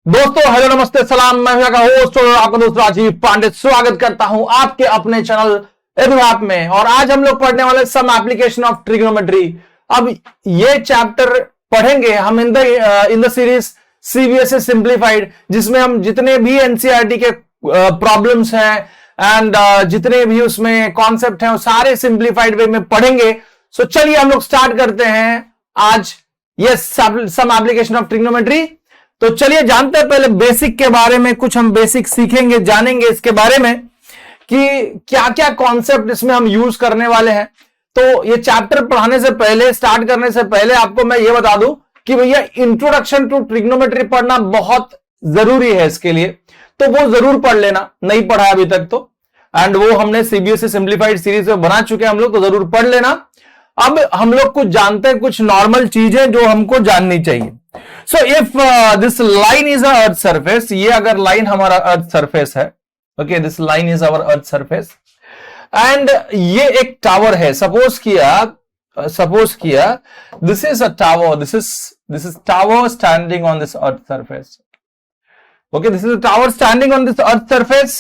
दोस्तों हेलो नमस्ते सलाम, मैं हूं का होस्ट और आपका दोस्त राजीव पांडे स्वागत करता हूं आपके अपने चैनल एडवाप में। और आज हम लोग पढ़ने वाले सम एप्लीकेशन ऑफ ट्रिग्नोमेट्री। अब ये चैप्टर पढ़ेंगे हम in the series CBSE simplified, जिसमें हम जितने भी एनसीईआरटी के प्रॉब्लम्स हैं एंड जितने भी उसमें कॉन्सेप्ट हैं वो सारे सिंप्लीफाइड वे में पढ़ेंगे। सो चलिए हम लोग स्टार्ट करते हैं आज ये सम एप्लीकेशन ऑफ ट्रिग्नोमेट्री। तो चलिए जानते हैं पहले बेसिक के बारे में, कुछ हम बेसिक सीखेंगे, जानेंगे इसके बारे में कि क्या क्या कॉन्सेप्ट इसमें हम यूज करने वाले हैं। तो ये चैप्टर पढ़ाने से पहले, स्टार्ट करने से पहले आपको मैं ये बता दूं कि भैया इंट्रोडक्शन टू ट्रिग्नोमेट्री पढ़ना बहुत जरूरी है। इसके लिए तो वो जरूर पढ़ लेना, नहीं पढ़ा अभी तक तो, एंड वो हमने सीबीएसई सिंप्लीफाइड सीरीज में बना चुके हैं हम लोग, तो जरूर पढ़ लेना। अब हम लोग कुछ जानते हैं, कुछ नॉर्मल चीजें जो हमको जाननी चाहिए। So if this line is a earth surface, ये अगर लाइन हमारा अर्थ सरफेस है, okay, this line is our earth surface, and ये एक टावर है। सपोज किया this is a tower, this is tower standing on this earth surface, okay, this is a tower standing on this earth surface,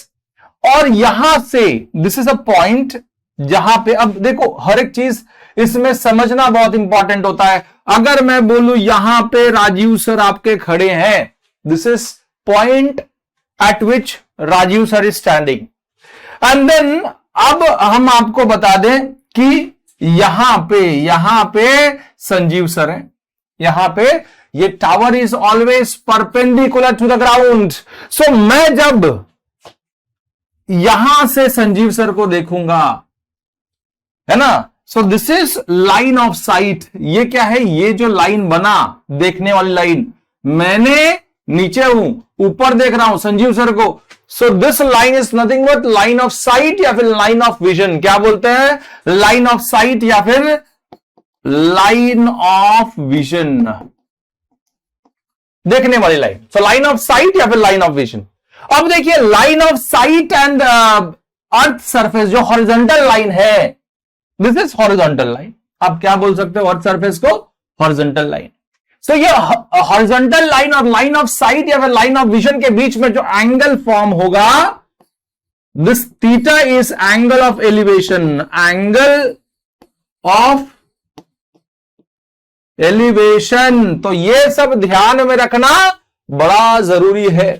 और यहां से this is a point जहां पे, अब देखो हर एक चीज इसमें समझना बहुत इंपॉर्टेंट होता है। अगर मैं बोलूं यहां पे राजीव सर आपके खड़े हैं, this is point at which Rajiv sir is standing, and then अब हम आपको बता दें कि यहां पे संजीव सर हैं, यहां पे ये tower is always perpendicular to the ground. So मैं जब यहां से संजीव सर को देखूंगा, है ना, सो this is line of site. ये क्या है, ये जो लाइन बना देखने वाली लाइन, मैंने नीचे हूं, ऊपर देख रहा हूं संजीव सर को। So this line is nothing but line of site या फिर लाइन ऑफ विजन। क्या बोलते हैं, लाइन ऑफ साइट या फिर लाइन ऑफ विजन, देखने वाली line. So line of site या फिर लाइन ऑफ विजन। अब देखिए line of sight and earth surface, जो हॉरिजॉन्टल लाइन है, दिस इज हॉरिजॉन्टल लाइन। आप क्या बोल सकते हो अर्थ सरफेस को, हॉरिजॉन्टल लाइन। सो ये हॉरिजॉन्टल लाइन और लाइन ऑफ साइट या फिर लाइन ऑफ विजन के बीच में जो एंगल फॉर्म होगा, this theta is angle of elevation, angle of elevation. तो ये सब ध्यान में रखना बड़ा जरूरी है।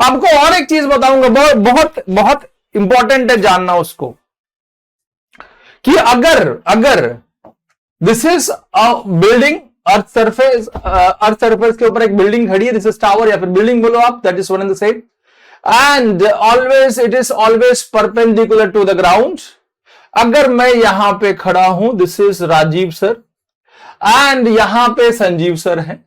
आपको और एक चीज बताऊंगा, बहुत बहुत इंपॉर्टेंट है जानना उसको, कि अगर this is a building, earth surface के ऊपर एक बिल्डिंग खड़ी है, दिस इज टावर या फिर बिल्डिंग बोलो आप, that is one in the same, and always it is always perpendicular to the ground. अगर मैं यहां पे खड़ा हूं, this is Rajiv sir, and यहां पे संजीव सर है।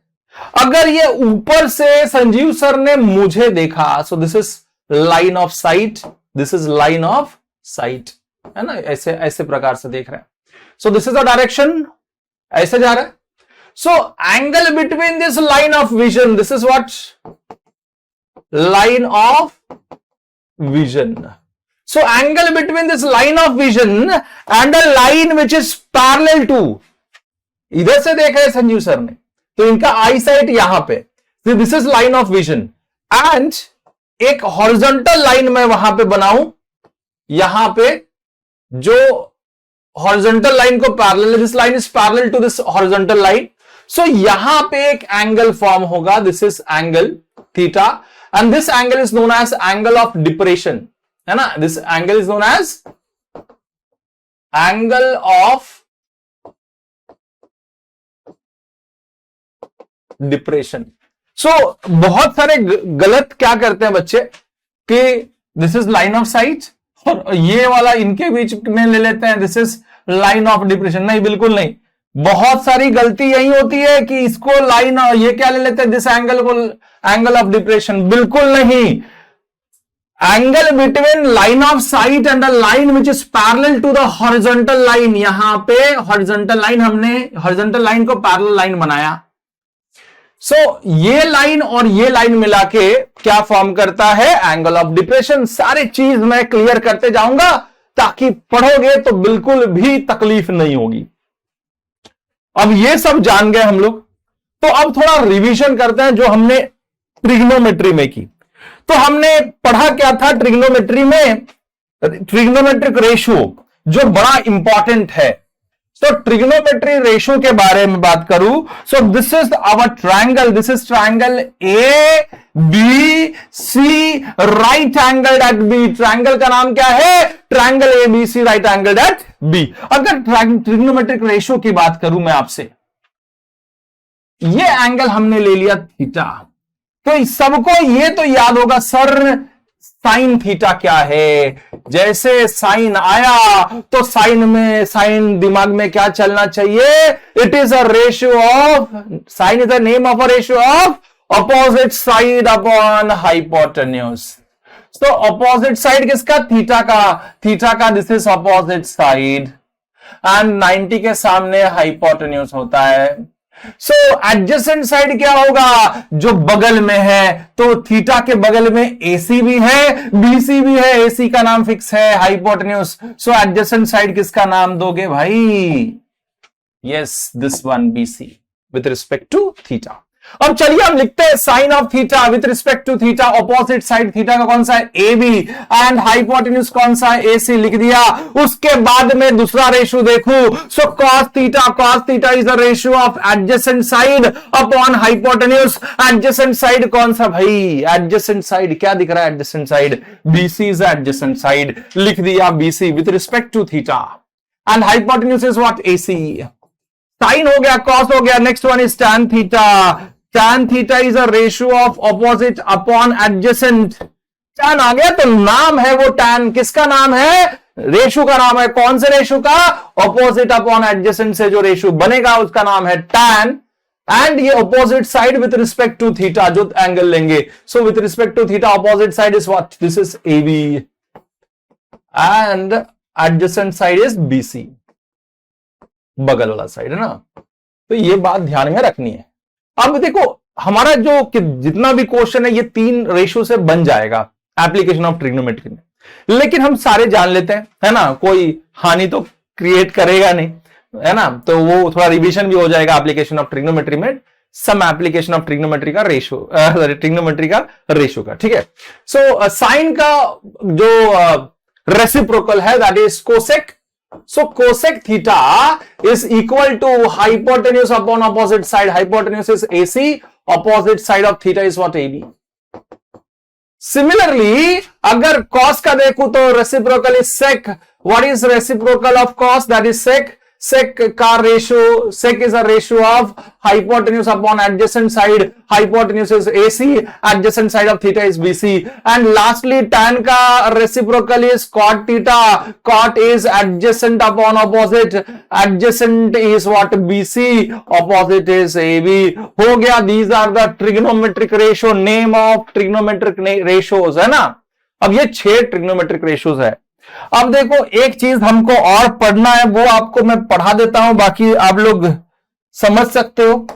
अगर ये ऊपर से संजीव सर ने मुझे देखा, so this is line of sight, this is line of sight, है ना, ऐसे प्रकार से देख रहे हैं। So this is the direction, ऐसे जा रहा है। So angle between this line of vision, this is what, line of vision. So angle between this line of vision and a line which is parallel to, इधर से देख रहे हैं Sanjeev sir ने, तो इनका आई साइट यहां पे, this is line of vision, and एक हॉरिजॉन्टल लाइन मैं वहां पे बनाऊं, यहां पे जो हॉरिजॉन्टल लाइन को parallel, this line is parallel to this horizontal line. So यहां पे एक एंगल फॉर्म होगा, this is angle theta, and this angle is known as angle of depression, है ना, this angle is known as angle of depression. So बहुत सारे गलत क्या करते हैं बच्चे कि this is line of site और ये वाला इनके बीच में ले लेते हैं, this is line of depression. नहीं, बिल्कुल नहीं। बहुत सारी गलती यही होती है कि इसको लाइन, ये क्या ले लेते हैं, दिस एंगल को एंगल ऑफ डिप्रेशन। बिल्कुल नहीं। Angle between line of sight and the line which is parallel to the horizontal line, यहां पे हॉरिजॉन्टल लाइन, हमने हॉरिजॉन्टल लाइन को पैरेलल लाइन बनाया। सो ये लाइन और ये लाइन मिला के क्या फॉर्म करता है, एंगल ऑफ डिप्रेशन। सारी चीज मैं क्लियर करते जाऊंगा ताकि पढ़ोगे तो बिल्कुल भी तकलीफ नहीं होगी। अब ये सब जान गए हम लोग, तो अब थोड़ा रिवीजन करते हैं जो हमने ट्रिग्नोमेट्री में की। तो हमने पढ़ा क्या था ट्रिग्नोमेट्री में, ट्रिग्नोमेट्रिक रेशियो जो बड़ा इंपॉर्टेंट है। तो ट्रिग्नोमेट्री रेशियो के बारे में बात करूं, so this is our triangle, this is triangle A B C right angle at B. Triangle का नाम क्या है? Triangle A B C right angle at B. अगर ट्रिग्नोमेट्रिक रेशियो की बात करूं मैं आपसे, ये एंगल हमने ले लिया थीटा, तो सबको ये तो याद होगा सर साइन थीटा क्या है। जैसे साइन आया तो साइन में, साइन दिमाग में क्या चलना चाहिए? It is a ratio of, sine is the name of a ratio of opposite side upon hypotenuse. तो अपोजिट साइड किसका? थीटा का, थीटा का this is opposite side and 90 के सामने हाइपोटेन्यूज होता है। सो एडजेसेंट साइड क्या होगा? जो बगल में है, तो थीटा के बगल में एसी भी है, बीसी भी है, एसी का नाम फिक्स है, हाइपोटेन्यूज। सो एडजेसेंट साइड किसका नाम दोगे भाई? Yes, this one BC with respect to theta. अब चलिए हम लिखते हैं sine of theta with respect to theta. Opposite side theta का कौन सा है? ए बी, एंड हाइपोटेन्यूज कौन सा है? ए सी लिख दिया। उसके बाद में दूसरा रेशियो देखो, so cos theta, cos theta is the ratio of adjacent side upon hypotenuse. Adjacent side कौन सा भाई? एडजेसेंट साइड क्या दिख रहा है? Adjacent side BC is adjacent side, लिख दिया BC with respect to theta, and hypotenuse is what? AC. Sine हो गया, कॉस हो गया, next one is tan theta. Tan theta is a ratio of opposite upon adjacent. Tan आ गया तो नाम है वो टैन, किसका नाम है? रेशियो का नाम है। कौन से रेशियो का? ऑपोजिट अपॉन एडजेसेंट से जो रेशियो बनेगा उसका नाम है टैन। एंड ये opposite side with respect to theta जो एंगल लेंगे, so with respect to theta opposite side is what? This is A B and adjacent side is BC, बगल वाला साइड है ना। तो ये बात ध्यान में रखनी है। अब देखो हमारा जो जितना भी क्वेश्चन है ये 3 रेशियो से बन जाएगा एप्लीकेशन ऑफ ट्रिग्नोमेट्री में, लेकिन हम सारे जान लेते हैं, है ना, कोई हानि तो क्रिएट करेगा नहीं, है ना। तो वो थोड़ा रिवीजन भी हो जाएगा एप्लीकेशन ऑफ ट्रिग्नोमेट्री में, सम एप्लीकेशन ऑफ ट्रिग्नोमेट्री का रेशियो, ट्रिग्नोमेट्री का रेशियो का, ठीक है। सो साइन का जो रेसिप्रोकल है that is cosec. So cosec theta is equal to hypotenuse upon opposite side. Hypotenuse is AC. Opposite side of theta is what? AB. Similarly, अगर cos का देखूं तो reciprocal is sec. What is reciprocal of cos? That is sec. Sec का ratio, sec is a ratio of hypotenuse upon adjacent side. Hypotenuse is AC, adjacent side of theta is BC. And lastly, tan का reciprocal is cot theta. Cot is adjacent upon opposite. Adjacent is what? BC. Opposite is AB. हो गया. These are the trigonometric ratio. Name of trigonometric ratios है ना। अब ये 6 trigonometric ratios है। अब देखो एक चीज हमको और पढ़ना है, वो आपको मैं पढ़ा देता हूं, बाकी आप लोग समझ सकते हो।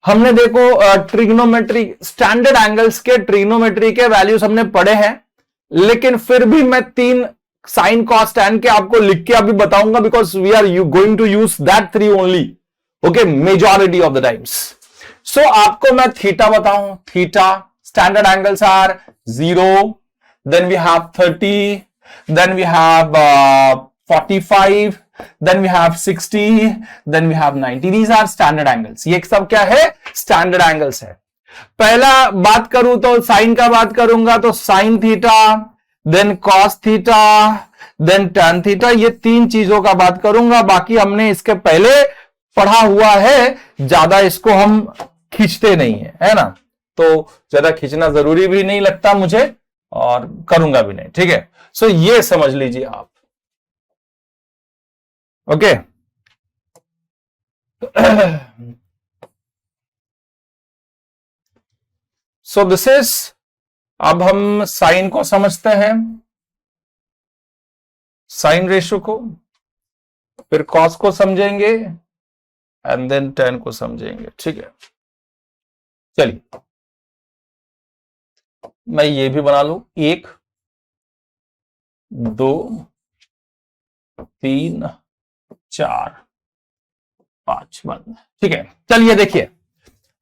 हमने देखो ट्रिग्नोमेट्री, स्टैंडर्ड एंगल्स के ट्रिग्नोमेट्री के वैल्यूज हमने पढ़े हैं, लेकिन फिर भी मैं 3 साइन कॉस टैन के आपको लिख के अभी बताऊंगा, because we are going to use that 3 only, okay, majority of the times. So आपको मैं थीटा बताऊं। Theta standard angles are 0, then we have 30, then we have 45, then we have 60, then we have 90. These are standard angles. ये सब क्या है? Standard angles है। पहला बात करूं तो साइन का बात करूंगा तो sine theta, then cos theta, then tan theta, ये 3 चीजों का बात करूंगा। बाकी हमने इसके पहले पढ़ा हुआ है, ज्यादा इसको हम खींचते नहीं है ना, तो ज्यादा खींचना जरूरी भी नहीं लगता मुझे और करूंगा भी नहीं, ठीक है। सो ये समझ लीजिए आप, ओके। सो दिस इज, अब हम साइन को समझते हैं, साइन रेशियो को, फिर कॉस को समझेंगे एंड देन टैन को समझेंगे, ठीक है। चलिए मैं ये भी बना लू, 1 2 3 4 5 बंद, ठीक है। चलिए देखिए,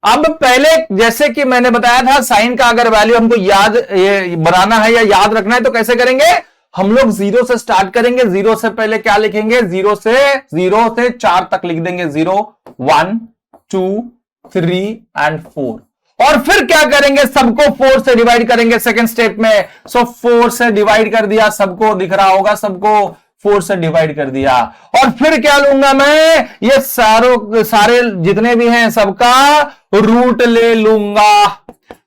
अब पहले जैसे कि मैंने बताया था, साइन का अगर वैल्यू हमको याद बनाना है या याद रखना है तो कैसे करेंगे, हम लोग जीरो से स्टार्ट करेंगे। जीरो से पहले क्या लिखेंगे, जीरो से 4 तक लिख देंगे, 0 1 2 3 एंड 4। और फिर क्या करेंगे, सबको 4 से डिवाइड करेंगे सेकेंड स्टेप में। सो 4 से डिवाइड कर दिया, सबको दिख रहा होगा, सबको 4 से डिवाइड कर दिया। और फिर क्या लूंगा मैं, ये सारे जितने भी हैं सबका रूट ले लूंगा।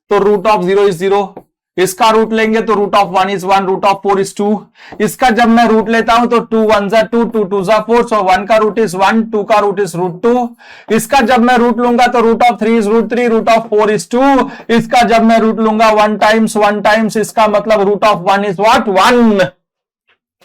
तो रूट ऑफ 0 इज 0, इसका रूट लेंगे तो root of 1 is 1, root of 4 is 2। इसका जब मैं रूट लेता हूं तो 2 1 जा 2, 2 2 जा 4, सो 1 का रूट इज 1, 2 का रूट इज रूट 2। इसका जब मैं रूट लूंगा तो root of 3 is root 3, root of 4 is 2। इसका जब मैं रूट लूंगा 1 टाइम्स, इसका मतलब root of 1 is what, 1।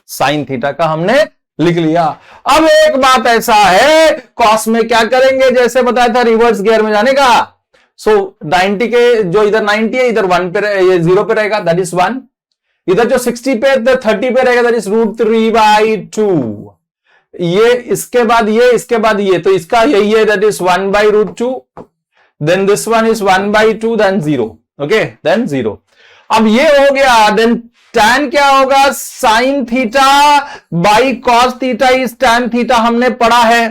Sine theta का हमने लिख लिया। अब एक बात ऐसा है, कॉस में क्या करेंगे, जैसे बताया था रिवर्स गियर में जाने का। सो 90 के जो इधर 90 है, इधर 1 पे, ये 0 पे रहेगा, दैट इज 1। इधर जो 60 पे, इधर 30 पे रहेगा, दैट इज रूट 3/2। ये इसके बाद ये, इसके बाद ये, तो इसका यही है, that is 1/√2। Then this one is 1/2, then 0। Okay, then 0। अब ये हो गया, देन tan क्या होगा, sine theta by cos theta is tan theta हमने पढ़ा है।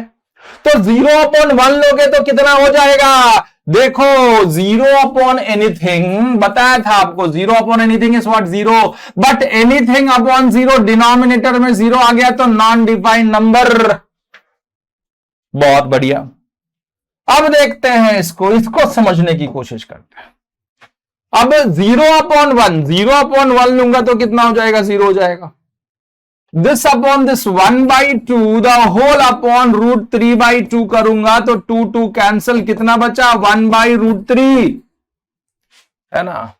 तो 0/1 लोगे तो कितना हो जाएगा, देखो 0 एनीथिंग बताया था आपको, 0 anything is what, 0। But anything upon 0, denominator में 0 आ गया तो नॉन डिफाइंड नंबर। बहुत बढ़िया। अब देखते हैं इसको समझने की कोशिश करते हैं। अब 0/1 लूंगा तो कितना हो जाएगा, 0 हो जाएगा। This upon this 1/2 the whole upon √3/2 करूंगा तो 2 2 कैंसल, कितना बचा, 1/√3, है ना।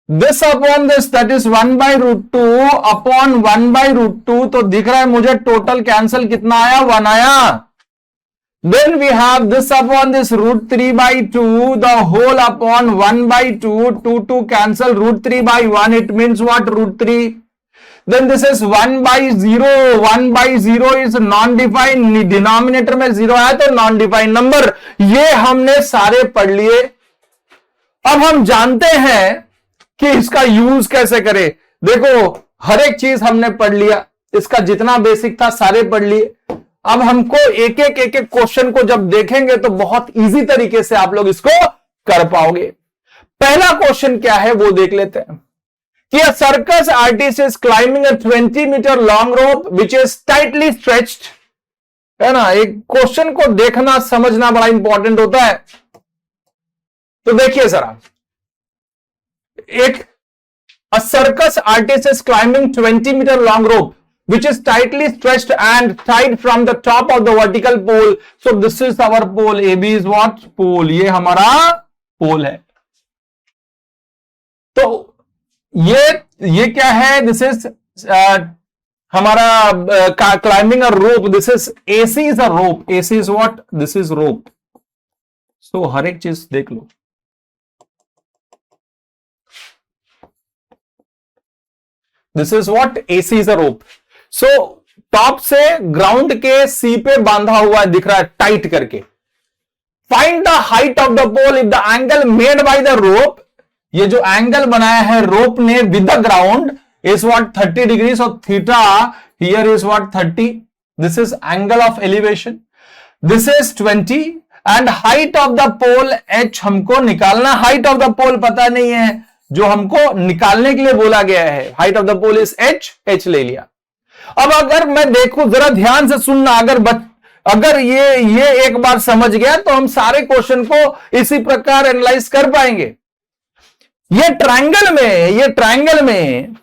This upon this, that is 1/√2 upon 1/√2, तो दिख रहा है मुझे टोटल कैंसल कितना आया, 1 आया। Then we have this upon this √3/2 the whole upon 1/2, 2 2 cancel, √3/1, it means what, √3। Then this is 1/0, 1/0 is non defined, denominator में 0 आया तो नॉन डिफाइंड नंबर। ये हमने सारे पढ़ लिए। अब हम जानते हैं कि इसका यूज कैसे करें। देखो हर एक चीज हमने पढ़ लिया, इसका जितना बेसिक था सारे पढ़ लिए। अब हमको एक एक क्वेश्चन को जब देखेंगे तो बहुत इजी तरीके से आप लोग इसको कर पाओगे। पहला क्वेश्चन क्या है वो देख लेते हैं कि a circus artist is climbing a 20 meter long rope which is tightly stretched, है ना। एक क्वेश्चन को देखना समझना बड़ा इंपॉर्टेंट होता है। तो देखिए जरा, एक a circus artist is climbing 20 meter long rope which is tightly stretched and tied from the top of the vertical pole. So this is our pole. AB is what, pole. ये हमारा pole है। तो ये क्या है, this is हमारा climbing a rope, this is AC is a rope. AC is what, this is rope. So हर एक चीज देख लो। This is what, AC is a rope. So top से ग्राउंड के सी पे बांधा हुआ दिख रहा है टाइट करके। Find the height of the pole if the angle made by the rope, ये जो एंगल बनाया है रोप ने with the ground is what, 30 degree. So theta here is what, 30। This is angle of elevation, this is 20 and height of the pole h हमको निकालना। Height of the पोल पता नहीं है, जो हमको निकालने के लिए बोला गया है, height of the pole is h ले लिया। अब अगर मैं देखूं, जरा ध्यान से सुनना, अगर ये एक बार समझ गया तो हम सारे क्वेश्चन को इसी प्रकार एनालाइज कर पाएंगे। ये ट्रायंगल में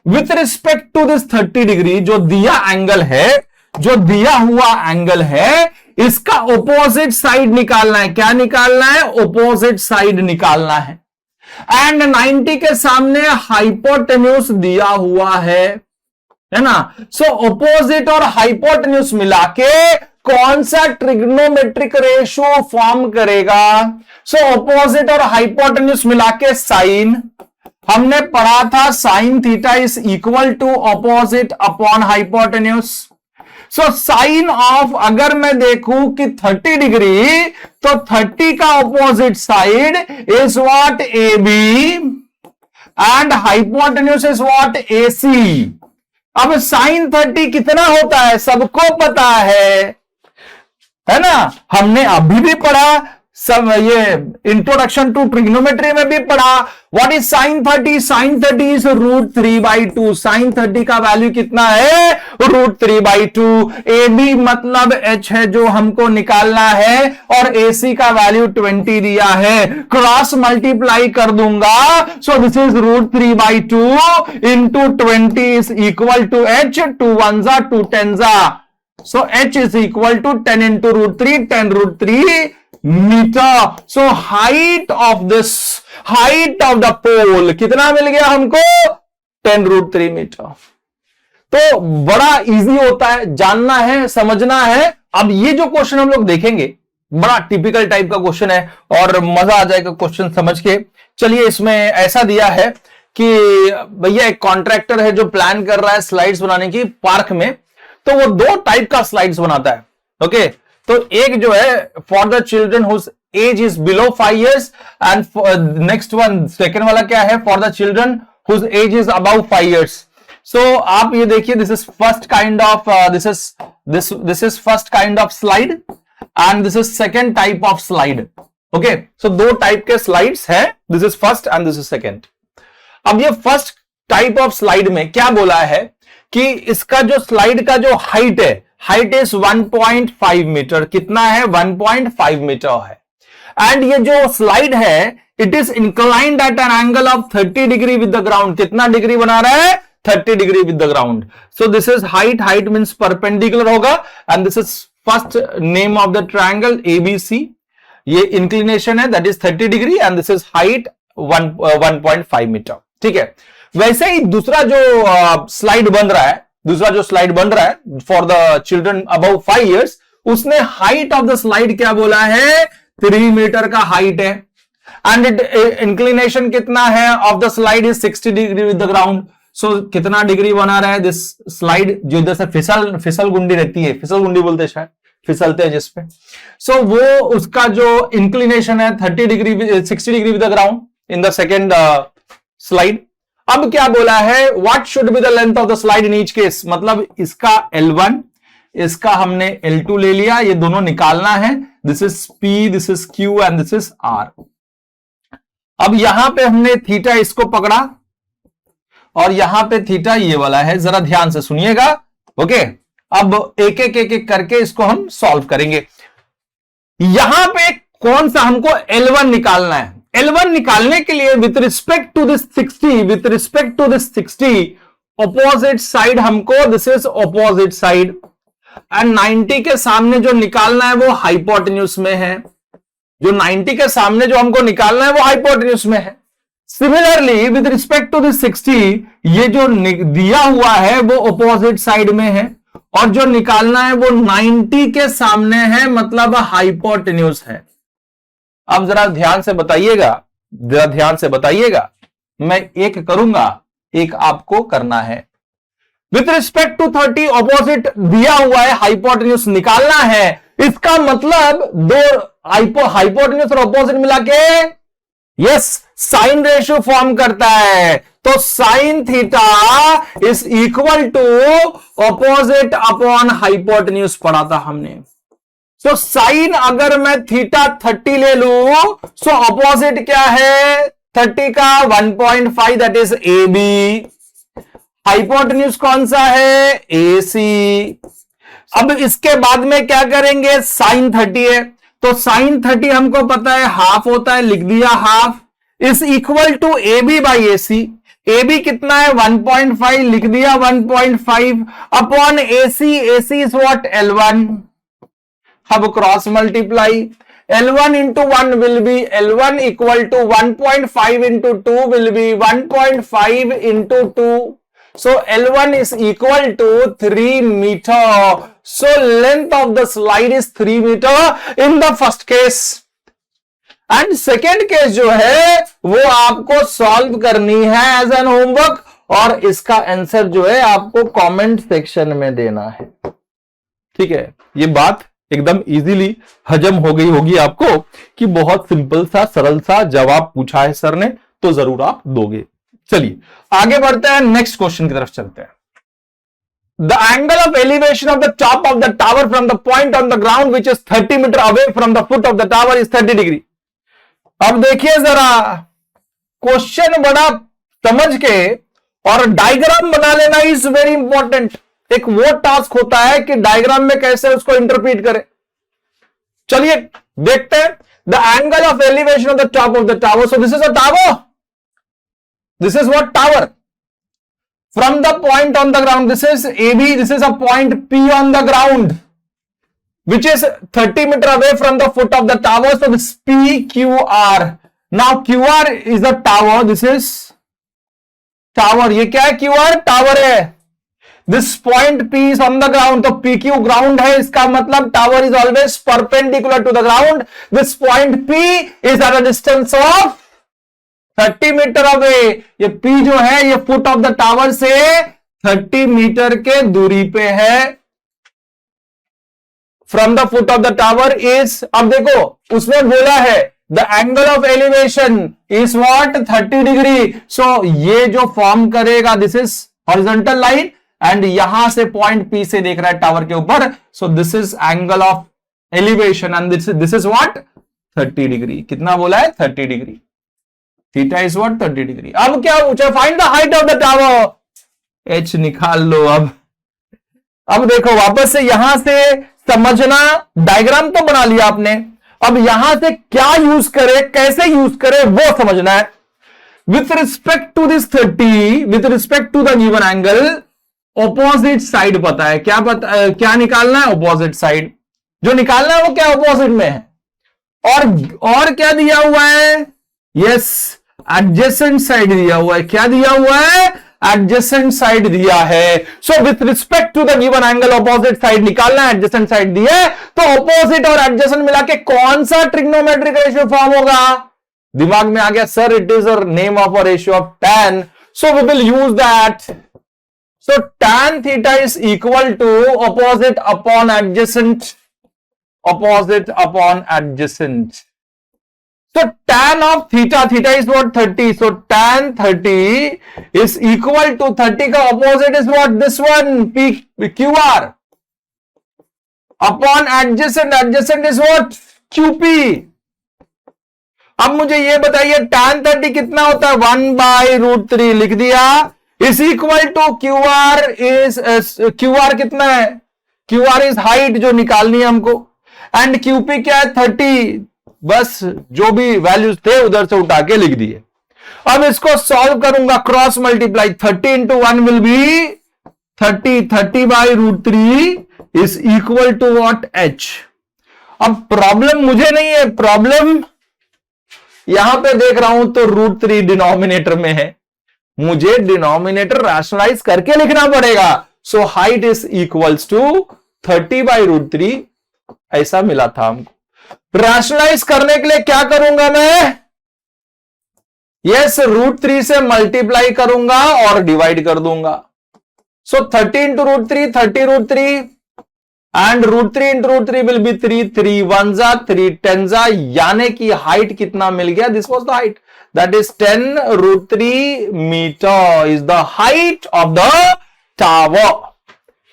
with respect to this 30 degree जो दिया एंगल है, जो दिया हुआ एंगल है, इसका ऑपोजिट साइड निकालना है। क्या निकालना है, ऑपोजिट साइड निकालना है। एंड 90 के सामने हाइपोटेन्यूज दिया हुआ है ना। सो ऑपोजिट और हाइपोटेन्यूज मिला के कौन सा ट्रिग्नोमेट्रिक रेशियो फॉर्म करेगा। सो ऑपोजिट और हाइपोटेन्यूज मिला के साइन, हमने पढ़ा था sine theta is equal to opposite upon hypotenuse. So sine of अगर मैं देखूं कि 30 डिग्री, तो 30 का opposite side is what AB and hypotenuse is what AC। अब साइन 30 कितना होता है सबको पता है ना, हमने अभी भी पढ़ा, सब ये इंट्रोडक्शन टू ट्रिग्नोमेट्री में भी पढ़ा। What is sine 30? Sine 30 is √3/2। Sine 30 का वैल्यू कितना है? √3/2। AB मतलब H है जो हमको निकालना है, और AC का वैल्यू 20 दिया है, क्रॉस मल्टीप्लाई कर दूंगा। So this is √3/2 into 20 is equal to H, 2 1 जा 2 10 जा। So H is equal to 10 into √3, 10 √3 मीटर। So height of the pole कितना मिल गया हमको? 10 √3 मीटर। तो बड़ा इजी होता है, जानना है, समझना है। अब ये जो क्वेश्चन हम लोग देखेंगे बड़ा टिपिकल टाइप का क्वेश्चन है और मजा आ जाएगा क्वेश्चन समझ के। चलिए, इसमें ऐसा दिया है कि भैया एक कॉन्ट्रैक्टर है जो प्लान कर रहा है स्लाइड्स बनाने की पार्क में, तो वो 2 टाइप का स्लाइड्स बनाता है। ओके, तो एक जो है for the children whose age is below 5 years, and next one second वाला क्या है? For the children whose age is above 5 years। So आप ये देखिए, this is first kind of this is first kind of slide and this is second type of slide. Okay, so 2 type के slides है, this is first and this is second. अब ये first type of slide में क्या बोला है कि इसका जो स्लाइड का जो हाइट है, हाइट इज 1.5 मीटर। कितना है? 1.5 मीटर है। एंड ये जो स्लाइड है it is inclined at an angle of 30 degree with the ground. कितना डिग्री बना रहा है? 30 degree with the ground. So this is height means perpendicular होगा, and this is first name of the triangle ABC। ये inclination है, that is 30 degree, and this is height 1.5 meter. ठीक है, वैसे ही दूसरा जो स्लाइड बन रहा है for the children above 5 years, उसने हाइट ऑफ द स्लाइड क्या बोला है? 3 मीटर का हाइट है, एंड इंक्लिनेशन कितना है of the slide is 60 degree with the ground. So कितना डिग्री बना रहा है दिस स्लाइड? जो इधर से फिसल गुंडी रहती है, फिसल गुंडी बोलते हैं शायद, फिसलते हैं जिसपे। सो वो उसका जो इंक्लिनेशन है 60 degree with the ground in the second slide. अब क्या बोला है? What should be the length of the slide in each case? मतलब इसका L1, इसका हमने L2 ले लिया, ये दोनों निकालना है। This is P, this is Q and this is R। अब यहां पे हमने थीटा इसको पकड़ा और यहां पे थीटा ये वाला है, जरा ध्यान से सुनिएगा। ओके, अब एक एक करके इसको हम सॉल्व करेंगे। यहां पे कौन सा हमको L1 निकालना है? L1 निकालने के लिए with respect to this 60 opposite side हमको, this is opposite side, and 90 के सामने जो निकालना है वो हाइपोटेन्यूज में है। जो 90 के सामने जो हमको निकालना है वो हाइपोटेन्यूज में है। Similarly with respect to this 60, ये जो दिया हुआ है वो ऑपोजिट साइड में है, और जो निकालना है वो 90 के सामने है, मतलब हाइपोटेन्यूज है। अब जरा ध्यान से बताइएगा, मैं एक करूंगा, एक आपको करना है। विथ रिस्पेक्ट टू 30 ऑपोजिट दिया हुआ है, हाइपोटेन्यूज निकालना है। इसका मतलब 2 हाइपोटेन्यूज और ऑपोजिट मिला के यस साइन रेशियो फॉर्म करता है। तो sine theta is equal to opposite upon hypotenuse पढ़ा था हमने। सो साइन अगर मैं थीटा 30 ले लू, सो ऑपोजिट क्या है 30 का? 1.5, दैट इज AB। हाइपोटेन्यूज कौन सा है? AC। अब इसके बाद में क्या करेंगे? साइन 30 है, तो साइन 30 हमको पता है हाफ होता है, लिख दिया half, is equal to AB by AC। AB कितना है? 1.5, लिख दिया 1.5 upon AC। AC is what? L1। अब cross multiply, L1 into 1 will be L1 equal to 1.5 into 2 will be 1.5 into 2. So L1 is equal to 3 meter. So length of the slide is 3 meter in the first case. And second case जो है वो आपको solve करनी है as an homework, और इसका answer जो है आपको कमेंट सेक्शन में देना है। ठीक है, ये बात एकदम इजीली हजम हो गई होगी आपको कि बहुत सिंपल सा सरल सा जवाब पूछा है सर ने, तो जरूर आप दोगे। चलिए आगे बढ़ते हैं, नेक्स्ट क्वेश्चन की तरफ चलते हैं। The angle of elevation of the top of the tower from the point on the ground which is 30 meter away from the foot of the tower is 30 degree। अब देखिए जरा, क्वेश्चन बड़ा समझ के और डायग्राम बना लेना इज वेरी इंपॉर्टेंट। एक वो टास्क होता है कि डायग्राम में कैसे उसको इंटरप्रीट करें। चलिए देखते हैं। The angle of elevation of the top of the tower, so this is a tower, this is what tower. From the point on the ground, this is AB, this is a point P on the ground, which is 30 meter away from the foot of the tower. So this PQR. Now QR is the tower. This is tower. ये क्या है? QR tower है। This point P is on the ground. तो PQ ground है, इसका मतलब tower is always perpendicular to the ground. This point P is at a distance of 30 metre away. ये P जो है ये फुट ऑफ द टावर से 30 metre के दूरी पे है। From the foot of the tower is, अब देखो उसमें बोला है the angle of elevation is what 30 degree. So ये जो फॉर्म करेगा this is horizontal line and यहां से पॉइंट P से देख रहा है टावर के ऊपर। सो this is angle of elevation and this is what 30 degree. कितना बोला है? 30 degree. Theta is what 30 degree. अब क्या पूछा? Find the height of the tower. H निकाल लो। अब देखो वापस से यहां से समझना, डायग्राम तो बना लिया आपने, अब यहां से क्या यूज करे, कैसे यूज करे वो समझना है। With respect to this 30, with respect to the given angle, opposite side पता है क्या? क्या निकालना है? Opposite side. जो निकालना है वो क्या ऑपोजिट में है? और क्या दिया हुआ है? यस, एडजेसेंट साइड दिया हुआ है। क्या दिया हुआ है? एडजेसेंट साइड दिया है। So with respect to the given angle opposite side निकालना है, एडजेसेंट साइड दी है, तो ऑपोजिट और एडजेसेंट मिला के कौन सा ट्रिग्नोमेट्रिक रेशियो फॉर्म होगा? दिमाग में आ गया sir, it is a name of a ratio of tan, so we will use that. So tan theta is equal to opposite upon adjacent, opposite upon adjacent. So tan of theta, theta is what? 30. So tan 30 is equal to 30 का opposite is what? This one, QR. Upon adjacent, adjacent is what? QP. अब मुझे ये बताइए tan 30 कितना होता है? 1/√3 लिख दिया, is equal to QR is, QR कितना है? QR is height जो निकालनी है हमको, एंड QP क्या है? 30। बस जो भी वैल्यूज थे उधर से उठा के लिख दिए। अब इसको सॉल्व करूंगा, cross multiply, 30 into 1 will be 30, 30/√3 is equal to what? H। अब प्रॉब्लम मुझे नहीं है, प्रॉब्लम यहां पे देख रहा हूं तो √3 डिनोमिनेटर में है, मुझे डिनोमिनेटर रैशनलाइज करके लिखना पड़ेगा। So height is equals to 30/√3 ऐसा मिला था हमको। रैशनलाइज करने के लिए क्या करूंगा मैं? यस, √3 से मल्टीप्लाई करूंगा और डिवाइड कर दूंगा। सो 30 into √3, 30√3 and √3 into √3 will be 3, 3 1 जा 3 10 जा, यानी कि हाइट कितना मिल गया? This was the height, that is 10√3 metre is the height of the tower.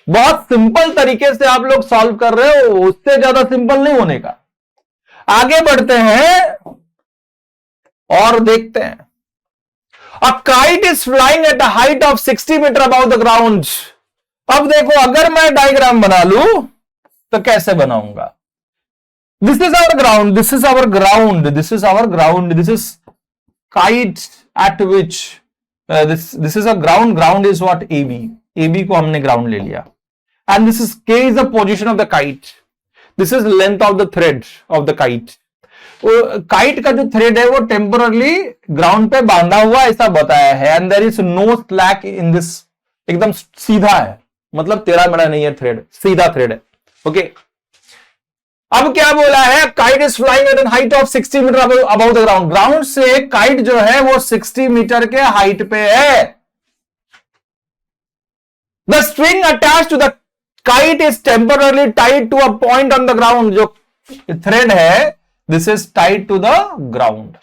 बहुत सिंपल तरीके से आप लोग सॉल्व कर रहे हो, उससे ज्यादा सिंपल नहीं होने का। आगे बढ़ते हैं और देखते हैं। A kite is flying at a height of 60 metre about the ground. अब देखो अगर मैं डायग्राम बना लूं तो कैसे बनाऊंगा? This is our ground, this is our ground, this is our ground, this is kite at which this is a ground, ground is what? AB। AB को हमने ग्राउंड ले लिया and this is K is the position of the kite, this is length of the thread of the kite. Kite का जो thread है वो temporarily ground पे बांधा हुआ ऐसा बताया है and there is no slack in this, एकदम सीधा है, मतलब टेढ़ा मेढ़ा नहीं है थ्रेड, सीधा थ्रेड है। ओके, अब क्या बोला है? Kite is flying at an height of 60 metre about the ground. Ground से काइट जो है वो 60 मीटर के हाइट पे है। The string attach to the kite is temporarily tied to a point on the ground, जो थ्रेड है this is tied to the ground.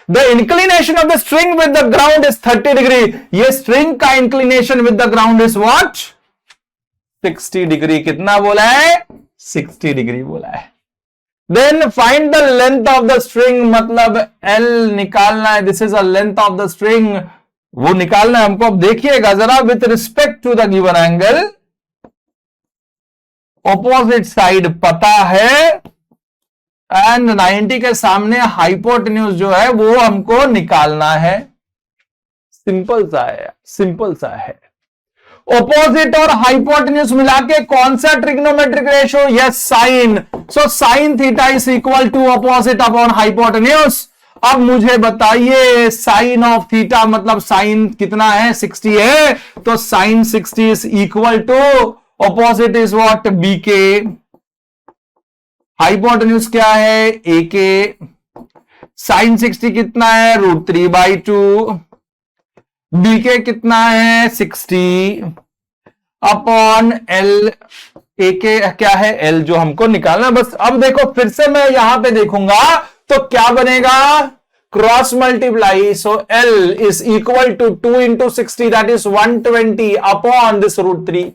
The inclination of the string with the ground is 30 degree, ये string का inclination with the ground is what 60 degree. कितना बोला है 60 degree बोला है। Then find the length of the string, मतलब L निकालना है, this is a length of the string, वो निकालना है हमको। अब देखिएगा जरा, with respect to the given angle, opposite side पता है एंड 90 के सामने हाइपोटेन्यूज जो है वो हमको निकालना है। सिंपल सा है, सिंपल सा है। ऑपोजिट और हाइपोटेन्यूज मिला के कौन सा trigonometric ratio, yes sine. So sine theta is equal to opposite upon hypotenuse. अब मुझे बताइए साइन ऑफ थीटा, मतलब साइन कितना है 60 है, तो sine 60 is equal to opposite is what B K, hypotenuse क्या है ए के, साइन 60 कितना है √3/2, बी के कितना है 60 अपॉन एल, ए के क्या है एल जो हमको निकालना। बस अब देखो फिर से मैं यहां पे देखूंगा तो क्या बनेगा, cross multiply, so L is equal to 2 into 60 that is 120 upon this √3,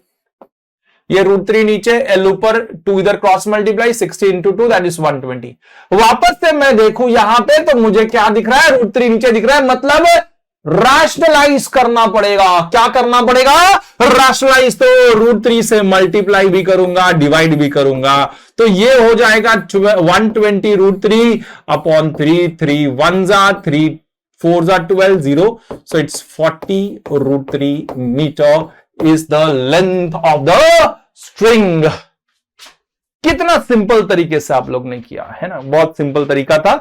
ये √3 नीचे एल ऊपर, 2 इधर cross multiply, 60 into 2 that is 120। वापस से मैं देखूं यहां पे तो मुझे क्या दिख रहा है, √3 नीचे दिख रहा है, मतलब रैशनलाइज करना पड़ेगा। क्या करना पड़ेगा, रैशनलाइज, तो √3 से मल्टीप्लाई भी करूंगा डिवाइड भी करूंगा, तो ये हो जाएगा 120 √3 अपॉन 3, 3 1 जा 3 4 जा 12 0, so it's 40 √3 metre is the length of the string. कितना सिंपल तरीके से आप लोग ने किया है ना, बहुत सिंपल तरीका था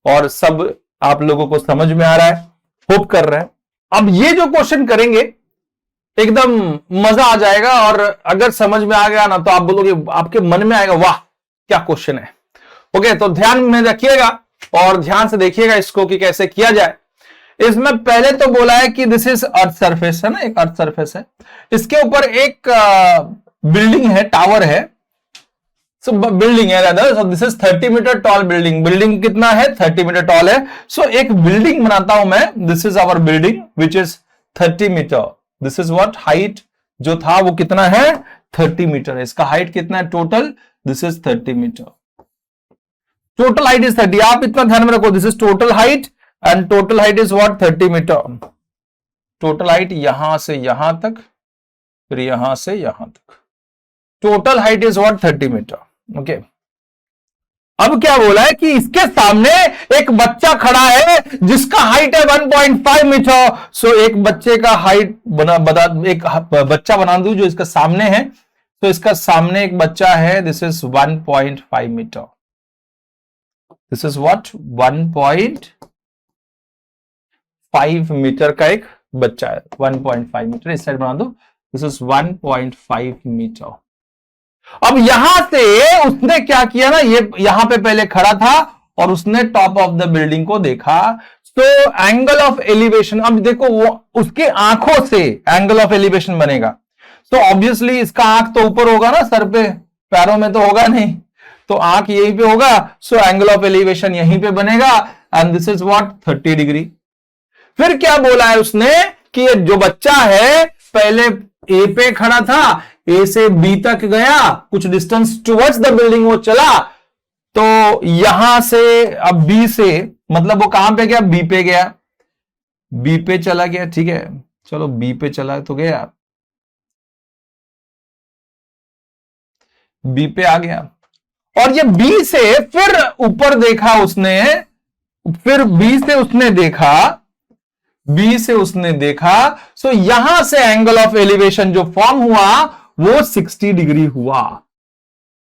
और सब आप लोगों को समझ में आ रहा है, होप कर रहे हैं। अब ये जो क्वेश्चन करेंगे एकदम मजा आ जाएगा, और अगर समझ में आ गया ना तो आप बोलोगे, आपके मन में आएगा वाह क्या क्वेश्चन है। ओके, तो ध्यान में रखिएगा और ध्यान से देखिएगा इसको कि कैसे किया जाए। इसमें पहले तो बोला है कि दिस इज अर्थ सरफेस है ना, एक अर्थ सरफेस है, इसके ऊपर एक बिल्डिंग है, टावर है, सो बिल्डिंग है rather, so this is 30 metre tall building. Building कितना है 30 मीटर टॉल है। सो एक बिल्डिंग बनाता हूं मैं, this is our building which is 30 metre, this is what height जो था वो कितना है 30 मीटर है, इसका हाइट कितना है total, this is 30 metre, total height is 30। आप इतना ध्यान में रखो, this is total height and total height is what 30 metre. Total height यहां से यहां तक, फिर यहां से यहां तक, total height is what 30 metre. Okay, अब क्या बोला है कि इसके सामने एक बच्चा खड़ा है जिसका हाइट है 1.5 मीटर। सो एक बच्चे का हाइट एक बच्चा बना दूं जो इसका सामने है, तो इसका सामने एक बच्चा है, this is 1.5 metre, this is what 1.5 metre का एक बच्चा है, 1.5 मीटर इस साइड बना दो, दिस इज 1.5 मीटर। अब यहां से उसने क्या किया ना, ये यहां पे पहले खड़ा था और उसने टॉप ऑफ द बिल्डिंग को देखा, तो एंगल ऑफ एलिवेशन, अब देखो वो उसके आंखों से एंगल ऑफ एलिवेशन बनेगा, तो ऑब्वियसली इसका आंख तो ऊपर होगा ना, सर पे, पैरों में तो होगा नहीं, तो आंख यहीं पे होगा, सो एंगल ऑफ एलिवेशन यहीं पे बनेगा and this is what 30 degree. फिर क्या बोला है उसने कि ये जो बच्चा है पहले ए पे खड़ा था, ए से बी तक गया, कुछ डिस्टेंस टुवर्ड्स द बिल्डिंग वो चला, तो यहां से अब बी से, मतलब वो कहां पे गया, बी पे गया, बी पे चला गया, ठीक है, चलो बी पे चला तो गया, बी पे आ गया, और ये बी से फिर ऊपर देखा उसने, फिर बी से उसने देखा, बी से उसने देखा, सो यहां से एंगल ऑफ एलिवेशन जो फॉर्म हुआ वो 60 डिग्री हुआ।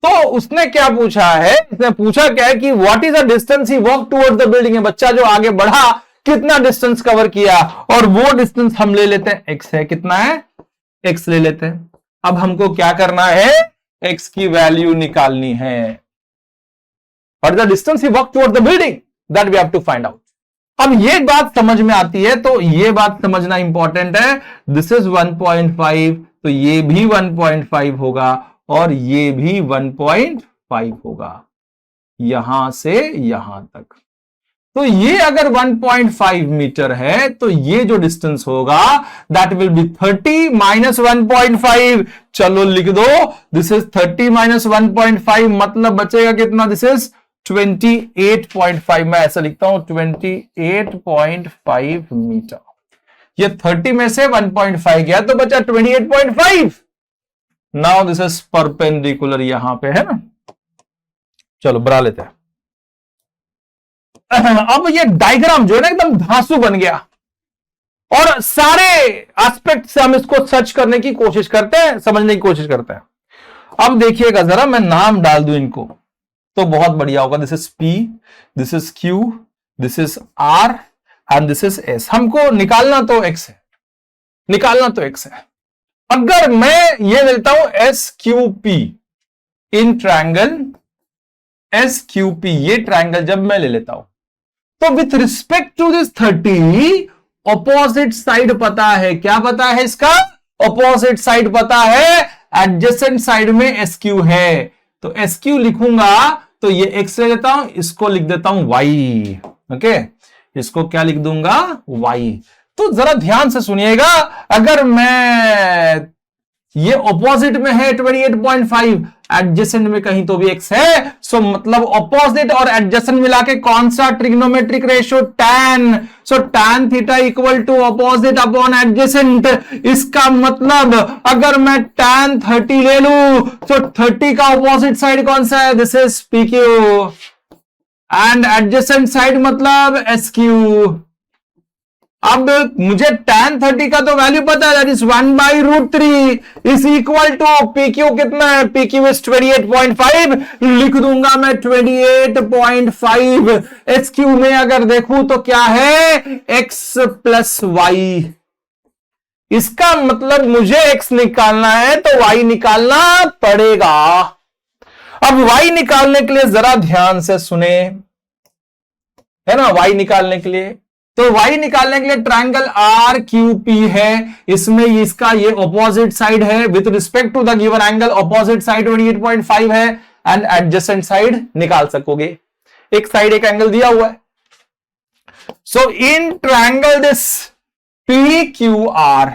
तो उसने क्या पूछा है, इसने पूछा क्या है कि what is the distance he walk towards the building, बच्चा जो आगे बढ़ा कितना डिस्टेंस कवर किया, और वो डिस्टेंस हम ले लेते हैं एक्स है, कितना है एक्स ले लेते हैं। अब हमको क्या करना है, एक्स की वैल्यू निकालनी है, what is the distance he walk towards the building, that we have to find out. अब ये बात समझ में आती है, तो ये बात समझना इंपॉर्टेंट है, दिस इज 1.5, तो ये भी 1.5 होगा, और ये भी 1.5 होगा, यहां से यहां तक। तो ये अगर 1.5 मीटर है तो ये जो डिस्टेंस होगा दैट विल बी 30 माइनस 1.5। चलो लिख दो, दिस इज 30 माइनस 1.5, मतलब बचेगा कितना, दिस इज 28.5। मैं ऐसा लिखता हूं 28.5 मीटर। ये 30 में से 1.5 गया तो बचा 28.5। नाउ दिस इज परपेंडिकुलर, यहां पे है ना। चलो बना लेते हैं। अब ये डायग्राम जो है ना एकदम धांसू बन गया और सारे एस्पेक्ट से हम इसको सर्च करने की कोशिश करते हैं, समझने की कोशिश करते हैं। अब देखिएगा जरा, मैं नाम डाल दूं इनको तो बहुत बढ़िया होगा। This is P, this is Q, this is R and this is S। हमको निकालना तो X है, निकालना तो X है। अगर मैं ये लेता हूं SQP इन ट्रायंगल SQP, ये ट्रायंगल जब मैं ले लेता हूं तो with respect to this 30 opposite side पता है, क्या पता है इसका, ऑपोजिट साइड पता है, एडजेसेंट साइड में SQ है। तो SQ लिखूंगा तो ये X ले लेता हूं, इसको लिख देता हूं Y। ओके, इसको क्या लिख दूंगा, Y। तो जरा ध्यान से सुनिएगा, अगर मैं ये ऑपोजिट में है 28.5, एडजेसेंट में कहीं तो भी X है, सो मतलब ऑपोजिट और एडजेसेंट मिला के कौन सा trigonometric ratio, tan। So tan theta equal to opposite upon adjacent. इसका मतलब अगर मैं tan 30 ले लूं तो 30 का ऑपोजिट साइड कौन सा है, this is PQ and adjacent side मतलब SQ। अब मुझे tan 30 का तो वैल्यू पता है, that is 1/√3 is equal to PQ कितना है, PQ इज 28.5। लिख दूंगा मैं 28.5। SQ में अगर देखूं तो क्या है, X प्लस Y। इसका मतलब मुझे X निकालना है तो Y निकालना पड़ेगा। अब Y निकालने के लिए जरा ध्यान से सुने, है ना। Y निकालने के लिए तो Y निकालने के लिए ट्रायंगल RQP है, इसमें इसका ये ऑपोजिट साइड है, with respect to the given angle opposite side 28.5 है एंड एडजेसेंट साइड निकाल सकोगे। एक साइड एक एंगल दिया हुआ है। सो इन ट्रायंगल दिस PQR,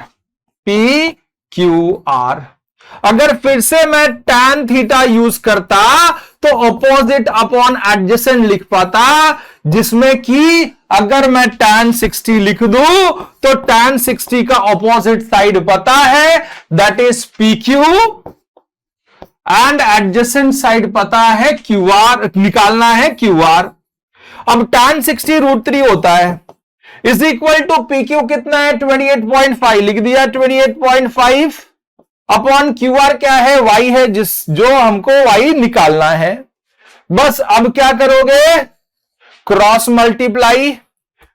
अगर फिर से मैं tan थीटा यूज करता तो ऑपोजिट अपॉन एडजेसेंट लिख पाता, जिसमें कि अगर मैं tan 60 लिख दूं तो tan 60 का ऑपोजिट साइड पता है, that is PQ and adjacent side पता है QR, निकालना है QR। अब tan 60 √3 होता है, इज इक्वल टू PQ कितना है, 28.5 लिख दिया, 28.5 अपॉन QR क्या है, Y है, जो हमको Y निकालना है। बस अब क्या करोगे, cross multiply.